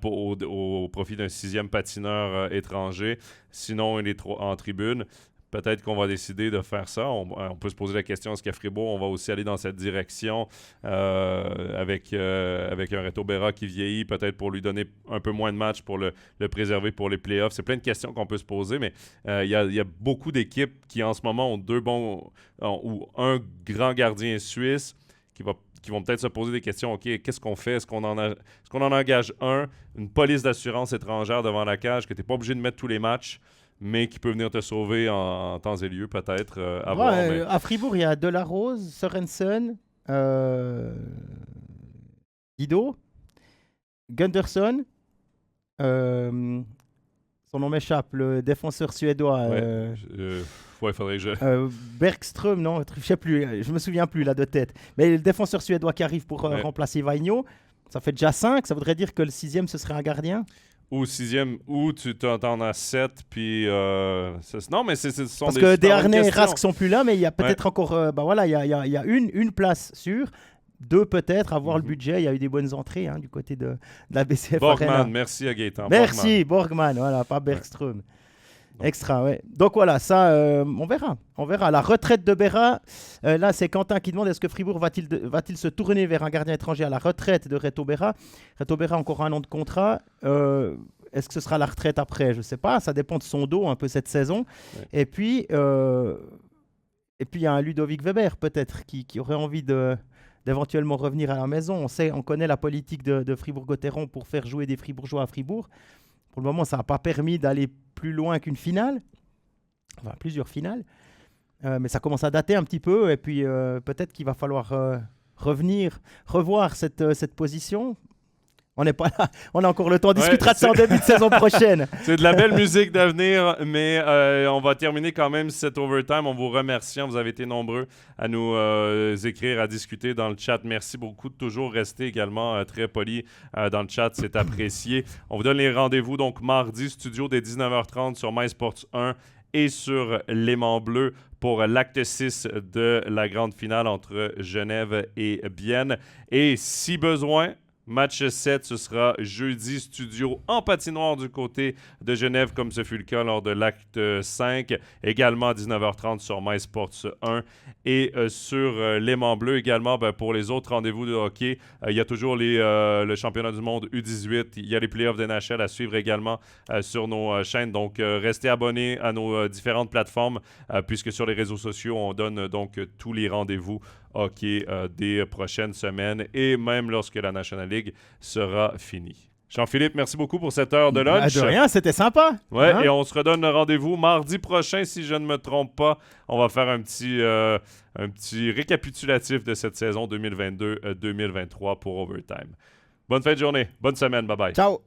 au profit d'un sixième patineur étranger. Sinon, il est en tribune. Peut-être qu'on va décider de faire ça. On peut se poser la question, est-ce qu'à Fribourg, on va aussi aller dans cette direction avec un Reto Berra qui vieillit, peut-être pour lui donner un peu moins de matchs, pour le préserver pour les playoffs. C'est plein de questions qu'on peut se poser, mais il y a beaucoup d'équipes qui, en ce moment, ont ou un grand gardien suisse qui vont peut-être se poser des questions. OK, qu'est-ce qu'on fait? Est-ce qu'on en engage une police d'assurance étrangère devant la cage que tu n'es pas obligé de mettre tous les matchs, mais qui peut venir te sauver en temps et lieu, peut-être, à voir. Mais... À Fribourg, il y a Delarose, Sorensen, Guido, Gunderson, son nom m'échappe, le défenseur suédois. Il faudrait que je... Bergström, non, je sais plus, je me souviens plus là de tête. Mais le défenseur suédois qui arrive pour remplacer Vainio, ça fait déjà 5, ça voudrait dire que le 6e, ce serait un gardien. Ou 6e, ou tu t'en as 7, puis... non, mais ce sont parce des... Parce que Desharnais et Rask sont plus là, mais il y a peut-être encore... il y a une place sûre. 2 peut-être, avoir le budget. Il y a eu des bonnes entrées du côté de la BCF Borgman, Arena. merci à Gaëtan. Merci, Borgman, voilà, pas Bergström. Extra, ouais. Donc voilà, ça, on verra. On verra. La retraite de Berra, là, c'est Quentin qui demande est-ce que Fribourg va-t-il se tourner vers un gardien étranger à la retraite de Reto Berra? Reto Berra a encore un an de contrat. Est-ce que ce sera la retraite après? Je ne sais pas. Ça dépend de son dos un peu cette saison. Ouais. Et puis, il y a un Ludovic Weber, peut-être, qui aurait envie d'éventuellement revenir à la maison. On connaît la politique de Fribourg-Gotteron pour faire jouer des Fribourgeois à Fribourg. Pour le moment, ça n'a pas permis d'aller plus loin qu'une finale, enfin plusieurs finales, mais ça commence à dater un petit peu, et puis peut-être qu'il va falloir revoir cette position. On n'est pas là, on a encore le temps, on discutera de ça en début de saison prochaine. C'est de la belle musique d'avenir, mais on va terminer quand même cet overtime. On vous remercie, vous avez été nombreux à nous écrire, à discuter dans le chat. Merci beaucoup de toujours rester également très poli dans le chat, c'est apprécié. On vous donne les rendez-vous, donc mardi, studio dès 19h30 sur MySports 1 et sur Léman Bleu pour l'acte 6 de la grande finale entre Genève et Bienne. Et si besoin... Match 7, ce sera jeudi studio en patinoire du côté de Genève, comme ce fut le cas lors de l'acte 5. Également à 19h30 sur MySports 1. Et sur l'aimant bleu également, pour les autres rendez-vous de hockey, il y a toujours le championnat du monde U18. Il y a les playoffs de NHL à suivre également sur nos chaînes. Donc, restez abonnés à nos différentes plateformes, puisque sur les réseaux sociaux, on donne donc tous les rendez-vous hockey des prochaines semaines et même lorsque la National League sera finie. Jean-Philippe, merci beaucoup pour cette heure de lunch. De rien, c'était sympa. Ouais, et on se redonne rendez-vous mardi prochain, si je ne me trompe pas. On va faire un petit récapitulatif de cette saison 2022-2023 pour Overtime. Bonne fin de journée, bonne semaine, bye bye. Ciao.